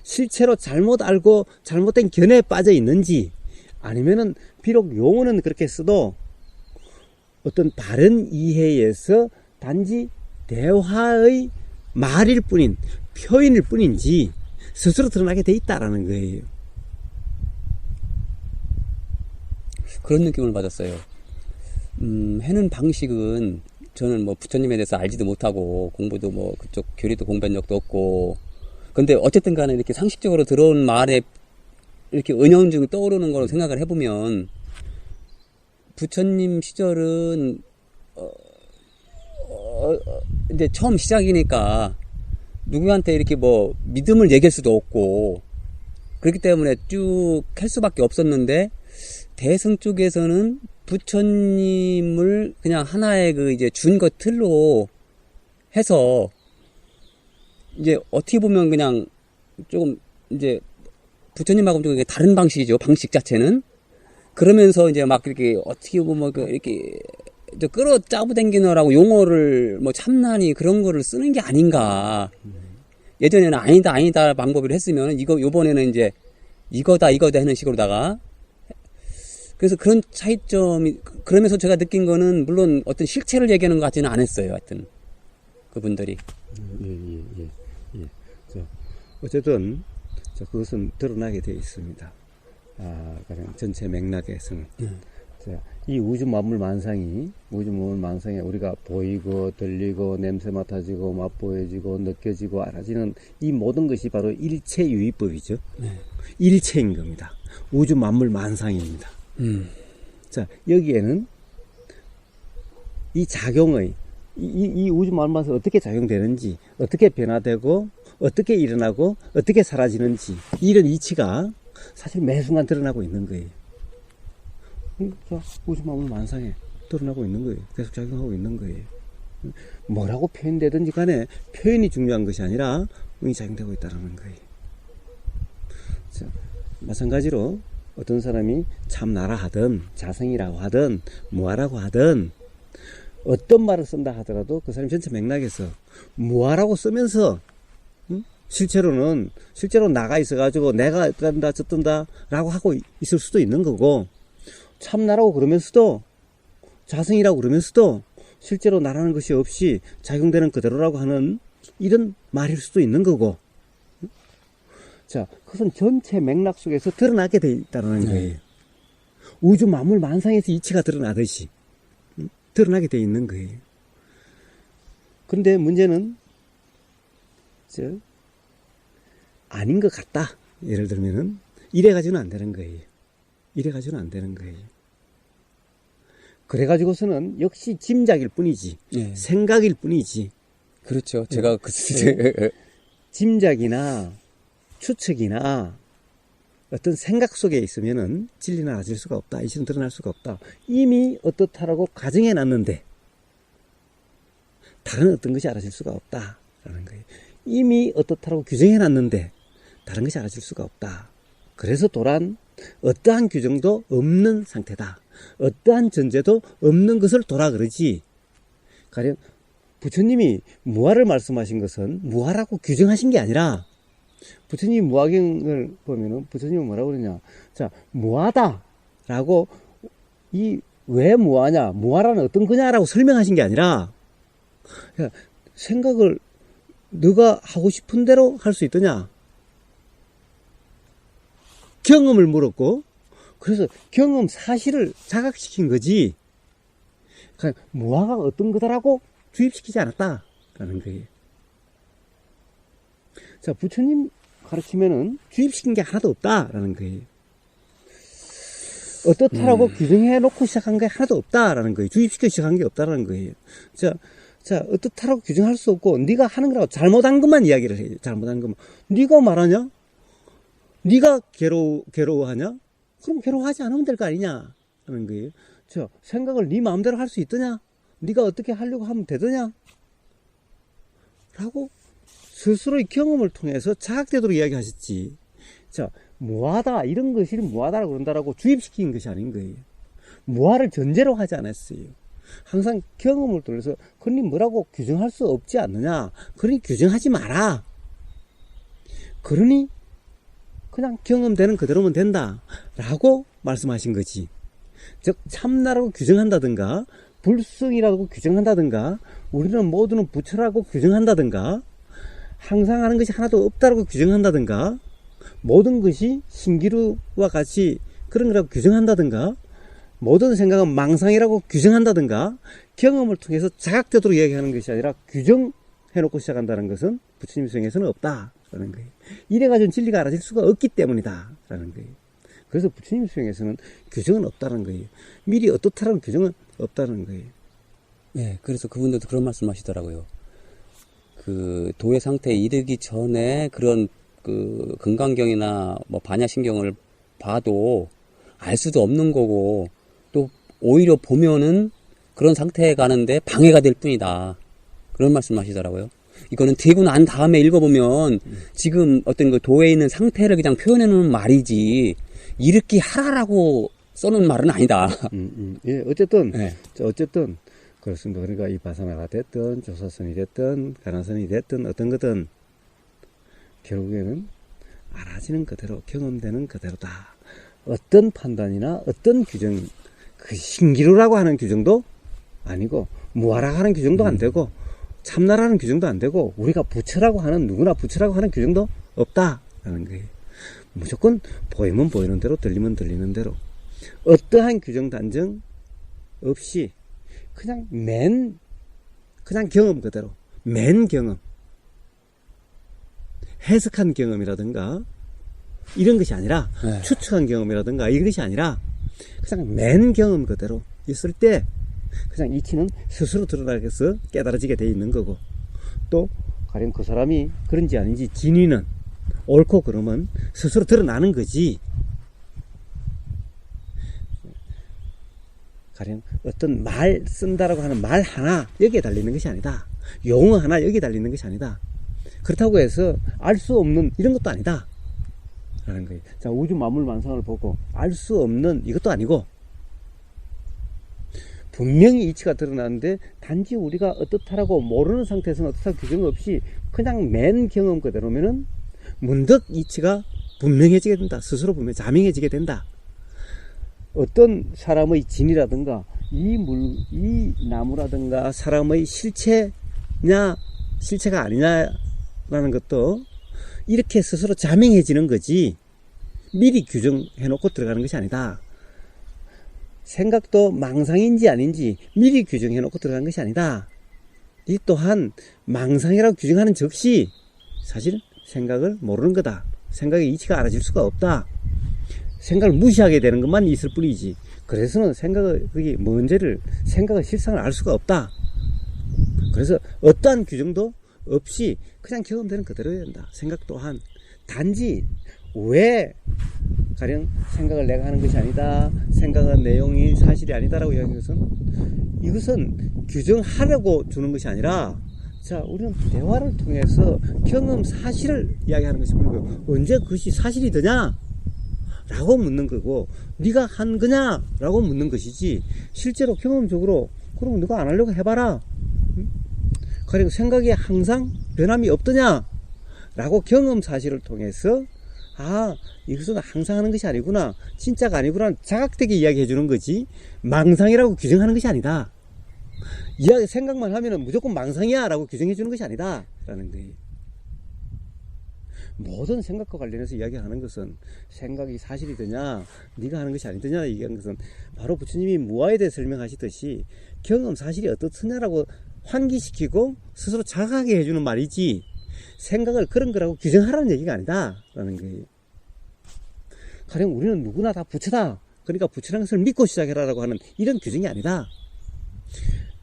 실체로 잘못 알고 잘못된 견해에 빠져 있는지, 아니면은 비록 용어는 그렇게 써도 어떤 바른 이해에서 단지 대화의 말일 뿐인 표현일 뿐인지 스스로 드러나게 돼 있다라는 거예요. 그런 느낌을 받았어요. 해는 방식은 저는 뭐 부처님에 대해서 알지도 못하고 공부도 뭐 그쪽 교리도 공부한 적도 없고, 근데 어쨌든 간에 이렇게 상식적으로 들어온 말에 이렇게 은연중 떠오르는 걸로 생각을 해보면 부처님 시절은 이제 처음 시작이니까 누구한테 이렇게 뭐 믿음을 얘기할 수도 없고 그렇기 때문에 쭉 할 수밖에 없었는데, 대승 쪽에서는 부처님을 그냥 하나의 그 이제 준 것 틀로 해서 이제 어떻게 보면 그냥 조금 이제 부처님하고 좀 다른 방식이죠. 방식 자체는. 그러면서 이제 막 이렇게 어떻게 보면 이렇게 끌어 짜부 당기느라고 용어를 뭐 참나니 그런 거를 쓰는 게 아닌가. 예전에는 아니다 방법을 했으면 요번에는 이제 이거다 하는 식으로다가. 그래서 그런 차이점이, 그러면서 제가 느낀 거는, 물론 어떤 실체를 얘기하는 것 같지는 않았어요, 하여튼. 그분들이. 예. 어쨌든, 그것은 드러나게 되어 있습니다. 그냥 전체 맥락에서는. 이 우주 만물 만상에 우리가 보이고, 들리고, 냄새 맡아지고, 맛보여지고, 느껴지고, 알아지는 이 모든 것이 바로 일체유의법이죠. 일체인 겁니다. 우주 만물 만상입니다. 자, 여기에는 이 작용의, 이 우주 만물 만상이 어떻게 작용되는지, 어떻게 변화되고, 어떻게 일어나고, 어떻게 사라지는지, 이런 이치가 사실 매 순간 드러나고 있는 거예요. 우주 만물 만상에 드러나고 있는 거예요. 계속 작용하고 있는 거예요. 뭐라고 표현되든지 간에 표현이 중요한 것이 아니라 응이 작용되고 있다는 거예요. 자, 마찬가지로 어떤 사람이 참나라 하든 자성이라고 하든 무아라고 하든 어떤 말을 쓴다 하더라도 그 사람 전체 맥락에서 무아라고 쓰면서 실제로 나가 있어가지고 내가 어떤다 저떤다 라고 하고 있을 수도 있는 거고, 참나라고 그러면서도 자성이라고 그러면서도 실제로 나라는 것이 없이 작용되는 그대로라고 하는 이런 말일 수도 있는 거고. 자, 그것은 전체 맥락 속에서 드러나게 돼 있다는 거예요. 우주 만물 만상에서 이치가 드러나듯이 드러나게 돼 있는 거예요. 그런데 문제는 아닌 것 같다. 예를 들면은 이래가지고는 안 되는 거예요. 이래가지고는 안 되는 거예요. 그래가지고서는 역시 짐작일 뿐이지, 생각일 뿐이지. 그렇죠. 제가 짐작이나 추측이나 어떤 생각 속에 있으면은 진리는 알아질 수가 없다. 이치는 드러날 수가 없다. 이미 어떻다라고 가정해 놨는데 다른 어떤 것이 알아질 수가 없다라는 거예요. 이미 어떻다라고 규정해 놨는데 다른 것이 알아질 수가 없다. 그래서 도란 어떠한 규정도 없는 상태다. 어떠한 전제도 없는 것을 도라 그러지. 가령 부처님이 무아를 말씀하신 것은 무아라고 규정하신 게 아니라, 부처님 무아경을 보면은 부처님은 뭐라고 그러냐. 자, 무아다라고 왜 무아냐, 무아라는 어떤 거냐라고 설명하신 게 아니라, 생각을 너가 하고 싶은 대로 할 수 있더냐. 경험을 물었고, 그래서 경험 사실을 자각시킨 거지, 그냥 무아가 어떤 거다라고 주입시키지 않았다라는 거예요. 자, 부처님 가르치면은 주입시킨 게 하나도 없다라는 거예요. 어떻다라고 규정해 놓고 시작한 게 하나도 없다라는 거예요. 주입시켜 시작한 게 없다라는 거예요. 자, 어떻다라고 규정할 수 없고, 네가 하는 거라고 잘못한 것만 이야기를 해요. 잘못한 것만. 네가 말하냐? 네가 괴로워하냐? 그럼 괴로워하지 않으면 될 거 아니냐? 하는 거예요. 자, 생각을 네 마음대로 할 수 있더냐? 네가 어떻게 하려고 하면 되더냐? 라고 스스로의 경험을 통해서 자각되도록 이야기하셨지. 자, 무아다, 이런 것이 무아다라고 그런다라고 주입시킨 것이 아닌 거예요. 무아를 전제로 하지 않았어요. 항상 경험을 통해서, 그러니 뭐라고 규정할 수 없지 않느냐? 그러니 규정하지 마라. 그러니 그냥 경험되는 그대로면 된다 라고 말씀하신 거지. 즉, 참나라고 규정한다든가, 불성이라고 규정한다든가, 우리는 모두는 부처라고 규정한다든가, 항상 하는 것이 하나도 없다라고 규정한다든가, 모든 것이 신기루와 같이 그런 거라고 규정한다든가, 모든 생각은 망상이라고 규정한다든가, 경험을 통해서 자각되도록 이야기하는 것이 아니라 규정해놓고 시작한다는 것은 부처님 성에서는 없다라는 거예요. 이래가지고 진리가 알아질 수가 없기 때문이다라는 거예요. 그래서 부처님 수행에서는 규정은 없다는 거예요. 미리 어떻다라는 규정은 없다는 거예요. 네, 그래서 그분들도 그런 말씀 하시더라고요. 그 도의 상태에 이르기 전에 그런 그 금강경이나 뭐 반야신경을 봐도 알 수도 없는 거고, 또 오히려 보면은 그런 상태에 가는데 방해가 될 뿐이다. 그런 말씀 하시더라고요. 이거는 되고 난 다음에 읽어보면 지금 어떤 그 도에 있는 상태를 그냥 표현해 놓은 말이지, 이렇게 하라라고 써놓은 말은 아니다. 예, 어쨌든 그렇습니다. 그러니까 이 바사나가 됐든 조사선이 됐든 가나선이 됐든 어떤 거든 결국에는 알아지는 그대로, 경험되는 그대로다 어떤 판단이나 어떤 규정, 그 신기루라고 하는 규정도 아니고, 무아라고 하는 규정도 안 되고, 참나라는 규정도 안 되고, 우리가 부처라고 하는, 누구나 부처라고 하는 규정도 없다라는 거예요. 무조건 보이면 보이는 대로, 들리면 들리는 대로, 어떠한 규정 단정 없이 그냥 그냥 경험 그대로, 맨 경험, 해석한 경험이라든가 이런 것이 아니라, 네. 추측한 경험이라든가 이런 것이 아니라 그냥 맨 경험 그대로 있을 때 그냥 이치는 스스로 드러나서 깨달아지게 돼 있는 거고, 또 가령 그 사람이 그런지 아닌지 진위는 옳고 그름은 스스로 드러나는 거지, 가령 어떤 말 쓴다라고 하는 말 하나 여기에 달리는 것이 아니다, 용어 하나 여기에 달리는 것이 아니다, 그렇다고 해서 알 수 없는 이런 것도 아니다 라는 거예요. 자, 우주 만물 만상을 보고 알 수 없는 이것도 아니고, 분명히 이치가 드러나는데 단지 우리가 어떻다라고 모르는 상태에서는 어떻다 규정 없이 그냥 맨 경험 그대로면은 문득 이치가 분명해지게 된다. 스스로 분명 자명해지게 된다. 어떤 사람의 진이라든가 이 나무라든가 사람의 실체냐 실체가 아니냐라는 것도 이렇게 스스로 자명해지는 거지, 미리 규정해 놓고 들어가는 것이 아니다. 생각도 망상인지 아닌지 미리 규정해 놓고 들어가는 것이 아니다. 이 또한 망상이라고 규정하는 즉시 사실 생각을 모르는 거다. 생각의 이치가 알아질 수가 없다. 생각을 무시하게 되는 것만 있을 뿐이지, 그래서는 생각의 그게 뭔지를, 생각의 실상을 알 수가 없다. 그래서 어떠한 규정도 없이 그냥 경험되는 그대로야 된다. 생각 또한 단지 왜 가령 생각을 내가 하는 것이 아니다, 생각은 내용이 사실이 아니다라고 이야기하는 것은, 이것은 규정하려고 주는 것이 아니라, 자, 우리는 대화를 통해서 경험 사실을 이야기하는 것이고, 언제 그것이 사실이 되냐 라고 묻는 거고, 네가 한 거냐 라고 묻는 것이지, 실제로 경험적으로 그러면 너가 안 하려고 해봐라, 가령 생각에 항상 변함이 없더냐 라고 경험 사실을 통해서, 아, 이것은 항상 하는 것이 아니구나, 진짜가 아니구나 자각되게 이야기해 주는 거지, 망상이라고 규정하는 것이 아니다. 이야기 생각만 하면은 무조건 망상이야 라고 규정해 주는 것이 아니다 라는 거예요. 모든 생각과 관련해서 이야기하는 것은 생각이 사실이 되냐 네가 하는 것이 아니더냐 얘기하는 것은, 바로 부처님이 무아에 대해 설명하시듯이 경험 사실이 어떻느냐라고 환기시키고 스스로 자각하게 해주는 말이지, 생각을 그런 거라고 규정하라는 얘기가 아니다 라는 거예요. 가령 우리는 누구나 다 부처다, 그러니까 부처라는 것을 믿고 시작해라라고 하는 이런 규정이 아니다.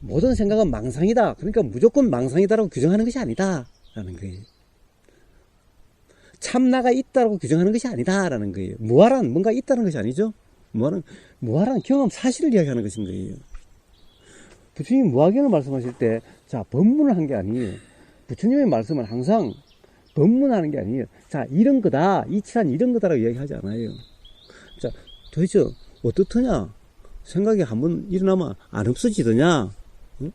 모든 생각은 망상이다, 그러니까 무조건 망상이다라고 규정하는 것이 아니다 라는 거예요. 참나가 있다라고 규정하는 것이 아니다 라는 거예요. 무아란 뭔가 있다는 것이 아니죠. 무아란 경험 사실을 이야기하는 것인 거예요. 부처님이 무아경을 말씀하실 때, 자, 법문을 한 게 아니에요. 부처님의 말씀은 항상 법문하는 게 아니에요. 자, 이런 거다, 이치란 이런 거다라고 이야기하지 않아요. 자, 도대체 어떻더냐, 생각이 한번 일어나면 안 없어지더냐, 응?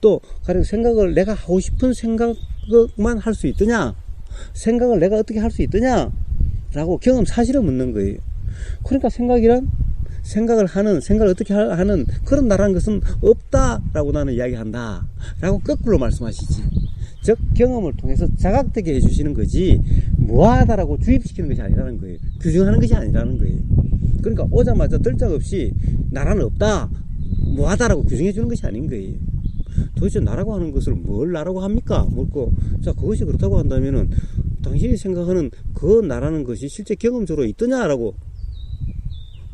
또 가령 생각을 내가 하고 싶은 생각만 할 수 있더냐, 생각을 내가 어떻게 할 수 있더냐 라고 경험 사실을 묻는 거예요. 그러니까 생각을 어떻게 하는 그런 나라는 것은 없다라고 나는 이야기한다 라고 거꾸로 말씀하시지, 즉 경험을 통해서 자각되게 해주시는 거지, 무아하다라고 주입시키는 것이 아니라는 거예요. 규정하는 것이 아니라는 거예요. 그러니까 오자마자 들짝없이 나라는 없다, 무아하다라고 규정해 주는 것이 아닌 거예요. 도대체 나라고 하는 것을 뭘 나라고 합니까? 묻고, 자, 그것이 그렇다고 한다면은 당신이 생각하는 그 나라는 것이 실제 경험적으로 있더냐라고,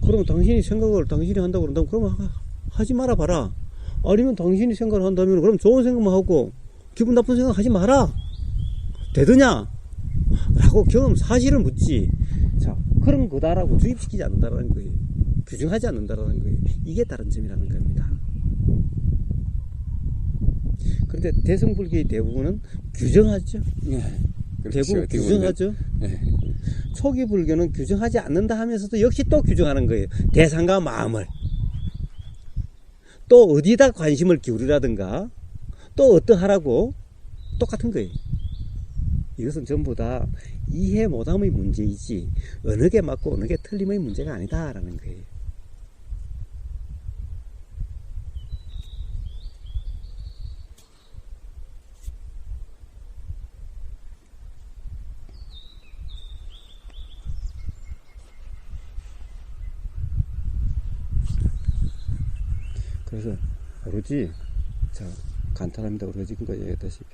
그러면 당신이 생각을 당신이 한다고 그런다면 그러면 하지 마라 봐라. 아니면 당신이 생각을 한다면 그럼 좋은 생각만 하고 기분 나쁜 생각 하지 마라 되더냐 라고 경험 사실을 묻지, 자, 그런 거다라고 주입시키지 않는다라는 거예요. 규정하지 않는다라는 거예요. 이게 다른 점이라는 겁니다. 그런데 대승불교의 대부분은 규정하죠. 네, 대부분 규정하죠. 네. 초기 불교는 규정하지 않는다 하면서도 역시 또 규정하는 거예요. 대상과 마음을. 또 어디다 관심을 기울이라든가 또 어떠하라고 똑같은 거예요. 이것은 전부 다 이해 못함의 문제이지 어느 게 맞고 어느 게 틀림의 문제가 아니다라는 거예요. 그래서 오로지 자 간단합니다. 오로지 그거 얘기했다시피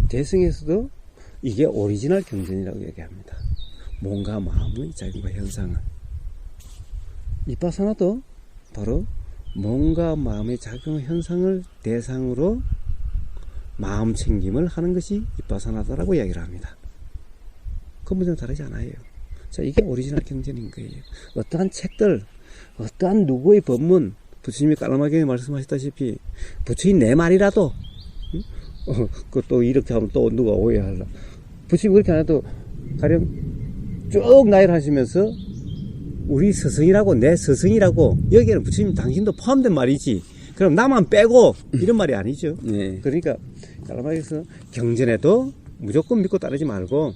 대승에서도 이게 오리지널 경전이라고 얘기합니다. 몸과 마음의 작용과 현상을. 이빠사나도 바로 몸과 마음의 작용 현상을 대상으로 마음 챙김을 하는 것이 이빠사나다라고 이야기를 합니다. 근본적으로 다르지 않아요. 자, 이게 오리지널 경전인 거예요. 어떠한 책들, 어떠한 누구의 법문, 부처님이 깔라마경에 말씀하셨다시피 부처님 내 말이라도 그것도 이렇게 하면 또 누가 오해할라. 부처님 그렇게 안 해도 가령 쭉 나열하시면서 우리 스승이라고 내 스승이라고 여기에는 부처님 당신도 포함된 말이지 그럼 나만 빼고 이런 말이 아니죠. 네. 그러니까 깔라마경에서 경전에도 무조건 믿고 따르지 말고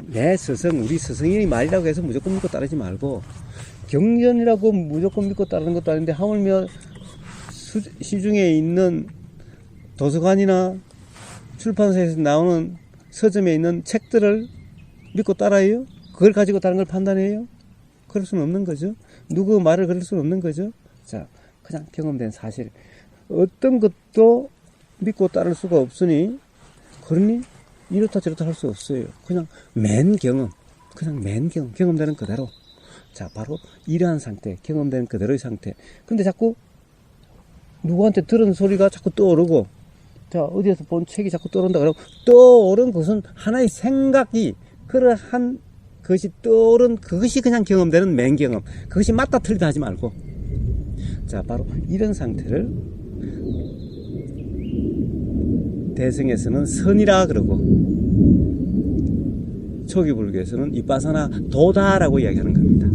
내 스승 우리 스승이 말이라고 해서 무조건 믿고 따르지 말고 경전이라고 무조건 믿고 따르는 것도 아닌데 하물며 시중에 있는 도서관이나 출판사에서 나오는 서점에 있는 책들을 믿고 따라요? 그걸 가지고 다른 걸 판단해요? 그럴 수는 없는 거죠. 누구 말을 그럴 수는 없는 거죠. 자, 그냥 경험된 사실. 어떤 것도 믿고 따를 수가 없으니, 그러니 이렇다 저렇다 할 수 없어요. 그냥 맨 경험, 경험되는 그대로. 자, 바로 이러한 상태, 경험되는 그대로의 상태. 근데 자꾸 누구한테 들은 소리가 자꾸 떠오르고, 자, 어디에서 본 책이 자꾸 떠오른다 그러고, 떠오른 것은 하나의 생각이, 그러한 것이 떠오른 그것이 그냥 경험되는 맹경험. 그것이 맞다 틀리다 하지 말고. 자, 바로 이런 상태를 대승에서는 선이라 그러고, 초기 불교에서는 이빠사나 도다라고 이야기하는 겁니다.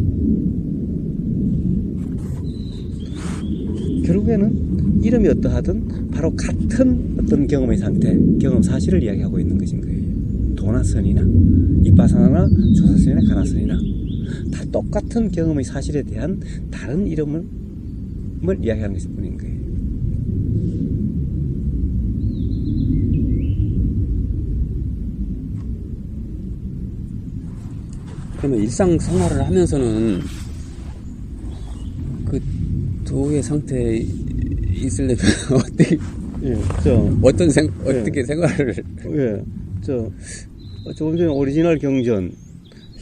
결국에는 이름이 어떠하든 바로 같은 어떤 경험의 상태, 경험 사실을 이야기하고 있는 것인 거예요. 도나 선이나 이빠사나나 조사선이나 가나선이나 다 똑같은 경험의 사실에 대한 다른 이름을 이야기하는 것일 뿐인 거예요. 그러면 일상생활을 하면서는 그 도의 상태에 있으려면 어떻게 어떻게 생활을 조금 전에 오리지널 경전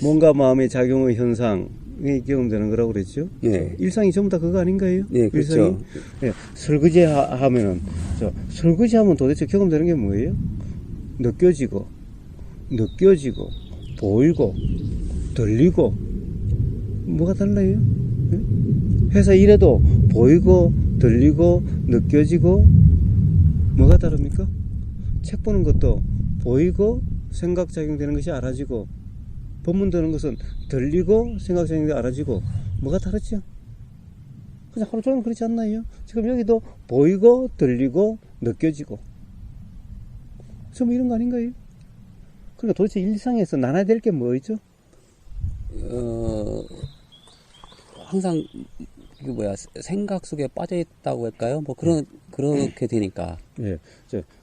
몸과 마음의 작용의 현상이 경험되는 거라고 그랬죠. 예. 일상이 전부 다 그거 아닌가요? 예, 그렇죠. 예, 설거지 하면은 설거지 하면 도대체 경험되는 게 뭐예요? 느껴지고 보이고 들리고 뭐가 달라요? 예? 회사 일해도 보이고 들리고 느껴지고 뭐가 다릅니까? 책 보는 것도 보이고 생각 작용되는 것이 알아지고 법문 듣는 것은 들리고 생각 작용되는 게 알아지고 뭐가 다르죠? 그냥 하루 종일 그렇지 않나요? 지금 여기도 보이고 들리고 느껴지고 전부 이런 거 아닌가요? 그러니까 도대체 일상에서 나눠야 될 게 뭐죠? 항상 생각 속에 빠져 있다고 할까요? 뭐 그렇게 되니까. 예,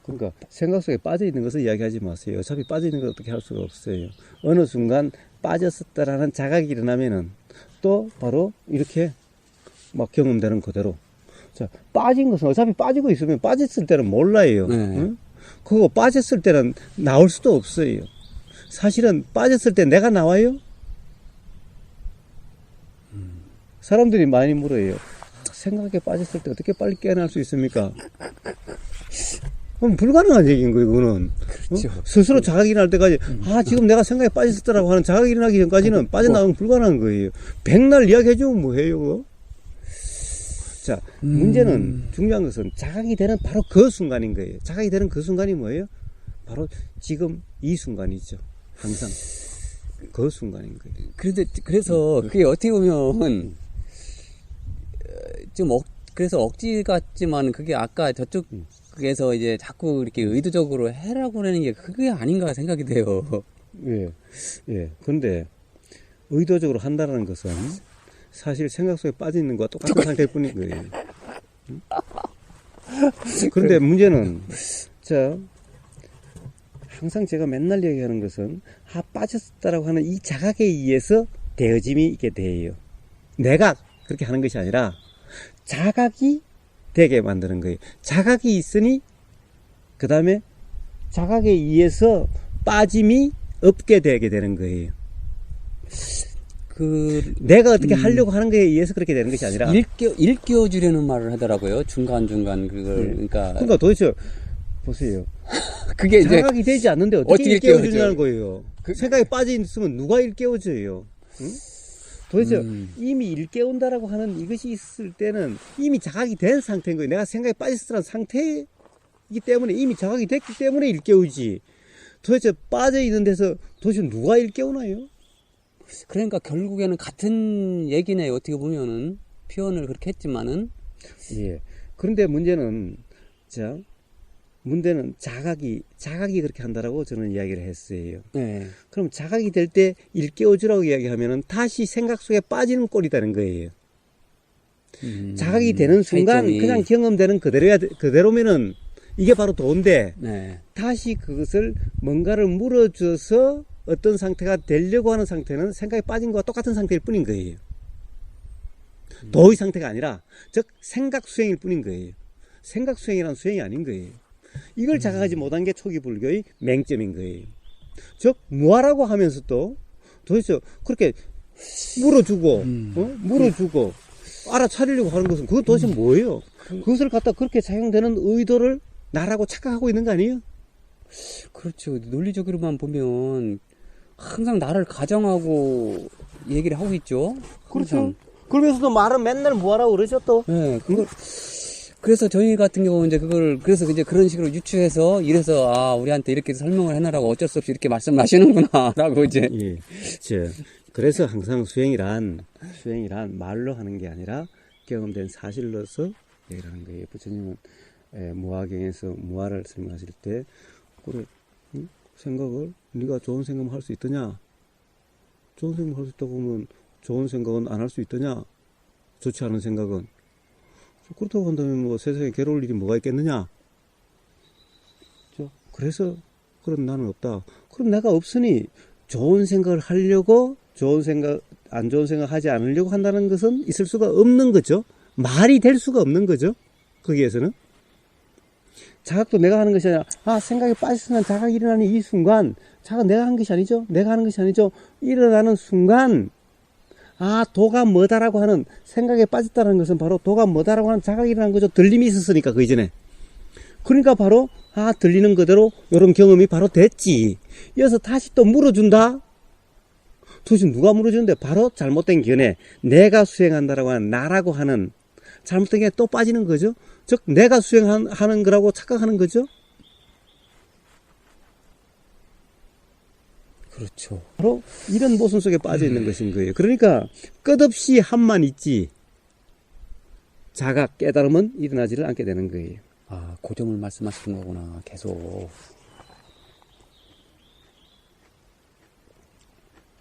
그러니까 생각 속에 빠져 있는 것을 이야기하지 마세요. 어차피 빠져 있는 걸 어떻게 할 수가 없어요. 어느 순간 빠졌었다라는 자각이 일어나면은 또 바로 이렇게 막 경험되는 그대로. 자, 빠진 것은 어차피 빠지고 있으면 빠졌을 때는 몰라요. 네. 응? 그거 빠졌을 때는 나올 수도 없어요. 사실은 빠졌을 때 내가 나와요? 사람들이 많이 물어요. 생각에 빠졌을 때 어떻게 빨리 깨어날 수 있습니까? 그럼 불가능한 얘기인 거예요, 그거는. 그렇죠. 스스로 자각이 날 때까지, 지금 내가 생각에 빠졌었다라고 하는 자각이 일어나기 전까지는 빠져나가면 불가능한 거예요. 백날 이야기해주면 뭐해요, 그거? 자, 문제는, 중요한 것은 자각이 되는 바로 그 순간인 거예요. 자각이 되는 그 순간이 뭐예요? 바로 지금 이 순간이죠. 항상. 그 순간인 거예요. 그래서 그게 어떻게 보면, 그래서 억지 같지만 그게 아까 저쪽 생각해서 이제 자꾸 이렇게 의도적으로 해라고 하는 게 그게 아닌가 생각이 돼요. 예, 예. 근데 의도적으로 한다는 것은 사실 생각 속에 빠져 있는 것과 똑같은 상태일 뿐인 거예요. 응? 그런데 문제는, 자, 항상 제가 맨날 얘기하는 것은, 빠졌다라고 하는 이 자각에 의해서 되어짐이 있게 돼요. 내가 그렇게 하는 것이 아니라, 자각이 되게 만드는 거예요. 자각이 있으니, 그 다음에 자각에 의해서 빠짐이 없게 되게 되는 거예요. 내가 어떻게 하려고 하는 거에 의해서 그렇게 되는 것이 아니라 일깨워주려는 말을 하더라고요. 중간중간 그걸 그러니까 도대체 보세요. 그게 이제 자각이 되지 않는데 어떻게 일깨워주냐는 거예요. 생각에 빠져 있으면 누가 일깨워줘요? 응? 도대체 이미 일깨운다라고 하는 이것이 있을 때는 이미 자각이 된 상태인 거예요. 내가 생각에 빠졌으라는 상태이기 때문에 이미 자각이 됐기 때문에 일깨우지. 도대체 빠져 있는 데서 도대체 누가 일깨우나요? 그러니까 결국에는 같은 얘기네요. 어떻게 보면은 표현을 그렇게 했지만은 예. 그런데 문제는 자각이 그렇게 한다라고 저는 이야기를 했어요. 네. 그럼 자각이 될 때 일깨워주라고 이야기하면은 다시 생각 속에 빠지는 꼴이 되는 거예요. 자각이 되는 순간 차이점이. 그냥 경험되는 그대로면은 이게 바로 도인데 네. 다시 그것을 뭔가를 물어줘서 어떤 상태가 되려고 하는 상태는 생각에 빠진 것과 똑같은 상태일 뿐인 거예요. 도의 상태가 아니라 즉 생각 수행일 뿐인 거예요. 생각 수행이란 수행이 아닌 거예요. 이걸 자각하지 못한 게 초기 불교의 맹점인 거예요. 즉 무아라고 하면서도 도대체 그렇게 물어주고 물어주고 알아차리려고 하는 것은 그것 도대체 뭐예요? 그것을 갖다 그렇게 작용되는 의도를 나라고 착각하고 있는 거 아니에요? 그렇죠. 논리적으로만 보면 항상 나를 가정하고 얘기를 하고 있죠. 그렇죠. 그러면서도 말은 맨날 뭐하라고 그러죠 또. 네, 그래서 저희 같은 경우는 이제 그래서 이제 그런 식으로 유추해서 이래서 우리한테 이렇게 설명을 해놔라고 어쩔 수 없이 이렇게 말씀하시는구나라고 이제. 예. 그래서 항상 수행이란 말로 하는 게 아니라 경험된 사실로서 얘기를 하는 거예요. 부처님은 무아경에서 무아를 설명하실 때 그래 생각을 네가 좋은 생각을 할 수 있더냐? 좋은 생각을 할 수 있다고 하면 좋은 생각은 안 할 수 있더냐? 좋지 않은 생각은 그렇다고 한다면 뭐 세상에 괴로울 일이 뭐가 있겠느냐? 그래서 그런 나는 없다. 그럼 내가 없으니 좋은 생각을 하려고 안 좋은 생각 하지 않으려고 한다는 것은 있을 수가 없는 거죠. 말이 될 수가 없는 거죠. 거기에서는. 자각도 내가 하는 것이 아니라, 생각에 빠졌으면 자각이 일어나는 이 순간, 자각 내가 한 것이 아니죠? 내가 하는 것이 아니죠? 일어나는 순간, 도가 뭐다라고 하는, 생각에 빠졌다는 것은 바로 도가 뭐다라고 하는 자각이 일어난 거죠. 들림이 있었으니까, 그 이전에. 그러니까 바로, 들리는 그대로, 요런 경험이 바로 됐지. 이어서 다시 또 물어준다? 도대체 누가 물어주는데? 바로 잘못된 견해, 내가 수행한다라고 하는, 나라고 하는, 잘못된 게 또 빠지는 거죠. 즉 내가 수행하는 거라고 착각하는 거죠. 그렇죠. 바로 이런 모순 속에 빠져 있는 것인 거예요. 그러니까 끝없이 한만 있지 자각 깨달음은 일어나지를 않게 되는 거예요. 그 점을 말씀하시는 거구나. 계속.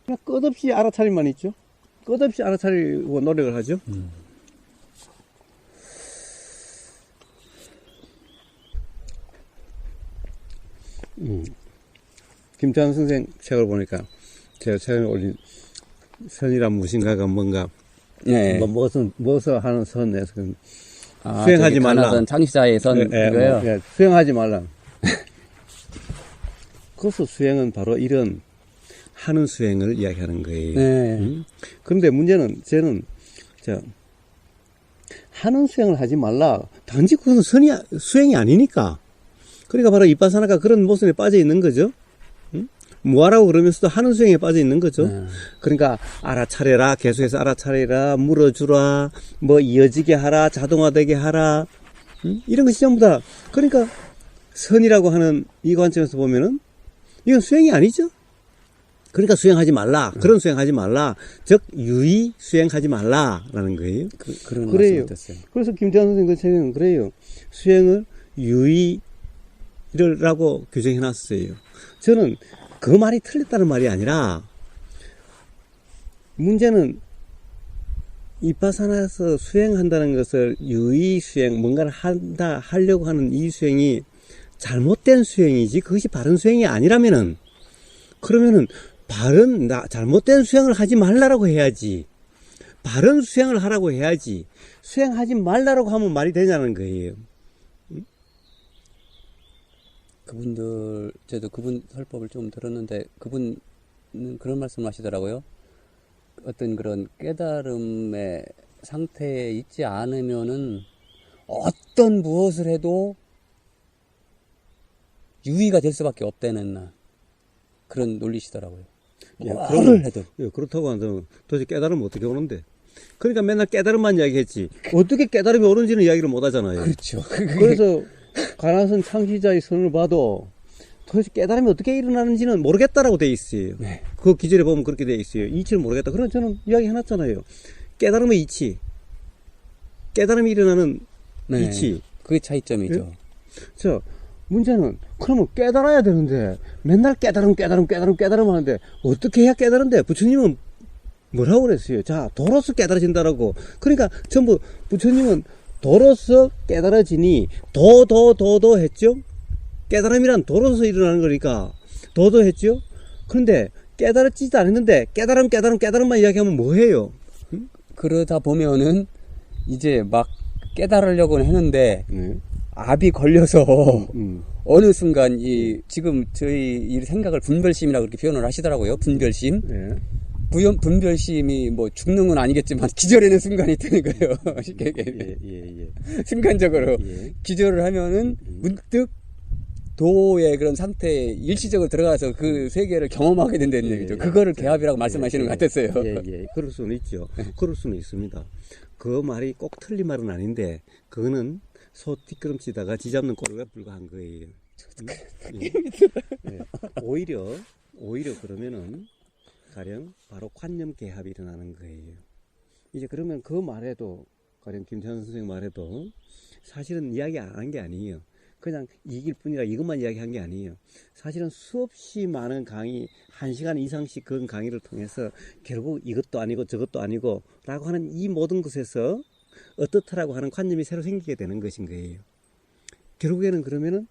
그냥 끝없이 알아차림만 있죠. 끝없이 알아차리고 노력을 하죠. 김태환 선생 책을 보니까 제가 최근에 올린 선이란 무엇인가가 뭔가 네. 무엇을 하는 선에서 수행하지 말라. 창시자의 선 이거요. 수행하지 말라. 그래서 수행은 바로 이런 하는 수행을 이야기하는 거예요. 네. 그런데 문제는 저는 하는 수행을 하지 말라. 단지 그것은 수행이 아니니까. 그러니까 바로 이빠사나가 그런 모습에 빠져 있는 거죠. 무아라고 그러면서도 하는 수행에 빠져 있는 거죠. 그러니까 알아차려라, 계속해서 알아차려라, 물어주라, 뭐 이어지게 하라, 자동화되게 하라, 이런 것이 전부 다. 그러니까 선이라고 하는 이 관점에서 보면은 이건 수행이 아니죠. 그러니까 수행하지 말라. 그런 수행하지 말라. 즉 유의 수행하지 말라라는 거예요. 그런 그래요. 말씀 어땠어요? 그래서 김태환 선생님 그 책은 그래요. 수행을 유의라고 규정해 놨어요. 저는 그 말이 틀렸다는 말이 아니라, 문제는 이파사나에서 수행한다는 것을 유의 수행, 뭔가를 하려고 하는 이 수행이 잘못된 수행이지, 그것이 바른 수행이 아니라면은, 그러면은, 잘못된 수행을 하지 말라라고 해야지. 바른 수행을 하라고 해야지. 수행하지 말라라고 하면 말이 되냐는 거예요. 저도 그분 설법을 좀 들었는데, 그분은 그런 말씀을 하시더라고요. 어떤 그런 깨달음의 상태에 있지 않으면은, 어떤 무엇을 해도 유의가 될 수밖에 없다는 그런 논리시더라고요. 뭐를 해도. 그렇다고 한다면 도대체 깨달으면 어떻게 오는데? 그러니까 맨날 깨달음만 이야기했지. 어떻게 깨달음이 오는지는 이야기를 못 하잖아요. 그렇죠. 그래서 가나선 창시자의 선을 봐도 도대체 깨달음이 어떻게 일어나는지는 모르겠다라고 돼 있어요. 네. 그 기절에 보면 그렇게 돼 있어요. 이치를 모르겠다. 그럼 저는 이야기 해놨잖아요. 깨달음의 이치. 깨달음이 일어나는 네. 이치. 그게 차이점이죠. 자, 문제는 그러면 깨달아야 되는데 맨날 깨달음 하는데 어떻게 해야 깨달은데? 부처님은 뭐라고 그랬어요? 자, 도로서 깨달아진다라고. 그러니까 전부 부처님은 도로서 깨달아지니 도 했죠? 깨달음이란 도로서 일어나는 거니까 도도 했죠? 그런데 깨달았지도 않았는데 깨달음만 이야기하면 뭐해요? 응? 그러다 보면은 이제 막 깨달으려고는 했는데 압이 걸려서 어느 순간 지금 저희 이 생각을 분별심이라고 그렇게 표현을 하시더라고요. 분별심. 네. 분별심이 뭐 죽는 건 아니겠지만 기절하는 순간이 뜨는 거예요. 쉽게 얘기하면. 예. 순간적으로 예. 기절을 하면은 문득 도의 그런 상태에 일시적으로 들어가서 그 세계를 경험하게 된다는 얘기죠. 그거를 개합이라고 말씀하시는 것 같았어요. 예. 그럴 수는 있죠. 그럴 수는 있습니다. 그 말이 꼭 틀린 말은 아닌데, 그거는 소 뒷걸음치다가 지잡는 꼴에 불과한 거예요. 예. 오히려 그러면은 가령 바로 관념 개합이 일어나는 거예요. 이제 그러면 그 말에도, 가령 김찬선 선생 말에도 사실은 이야기 안 한 게 아니에요. 그냥 이길 뿐이라 이것만 이야기한 게 아니에요. 사실은 수없이 많은 강의, 1시간 이상씩 그런 강의를 통해서 결국 이것도 아니고 저것도 아니고 라고 하는 이 모든 것에서 어떻다라고 하는 관념이 새로 생기게 되는 것인 거예요. 결국에는 그러면은,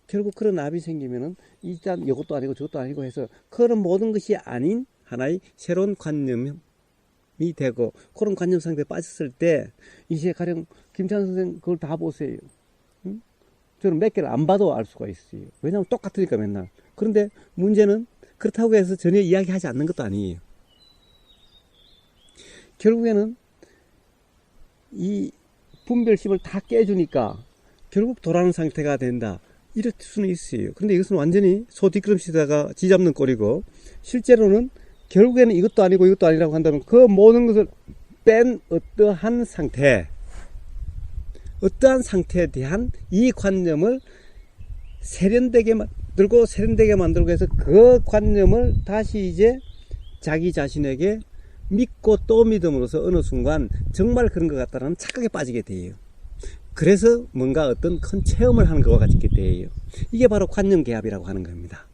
결국 그런 압이 생기면은 일단 이것도 아니고 저것도 아니고 해서 그런 모든 것이 아닌 하나의 새로운 관념이 되고, 그런 관념 상태에 빠졌을 때 이제 가령 김찬 선생 그걸 다 보세요. 응? 저는 몇 개를 안 봐도 알 수가 있어요. 왜냐하면 똑같으니까 맨날. 그런데 문제는 그렇다고 해서 전혀 이야기하지 않는 것도 아니에요. 결국에는 이 분별심을 다 깨주니까 결국 돌아오는 상태가 된다. 이럴 수는 있어요. 그런데 이것은 완전히 소 뒷걸음치다가 지잡는 꼴이고, 실제로는 결국에는 이것도 아니고 이것도 아니라고 한다면 그 모든 것을 뺀 어떠한 상태에 대한 이 관념을 세련되게 만들고 해서 그 관념을 다시 이제 자기 자신에게 믿고 또 믿음으로써 어느 순간 정말 그런 것 같다라는 착각에 빠지게 돼요. 그래서 뭔가 어떤 큰 체험을 하는 것과 같이 돼요. 이게 바로 관념 개합이라고 하는 겁니다.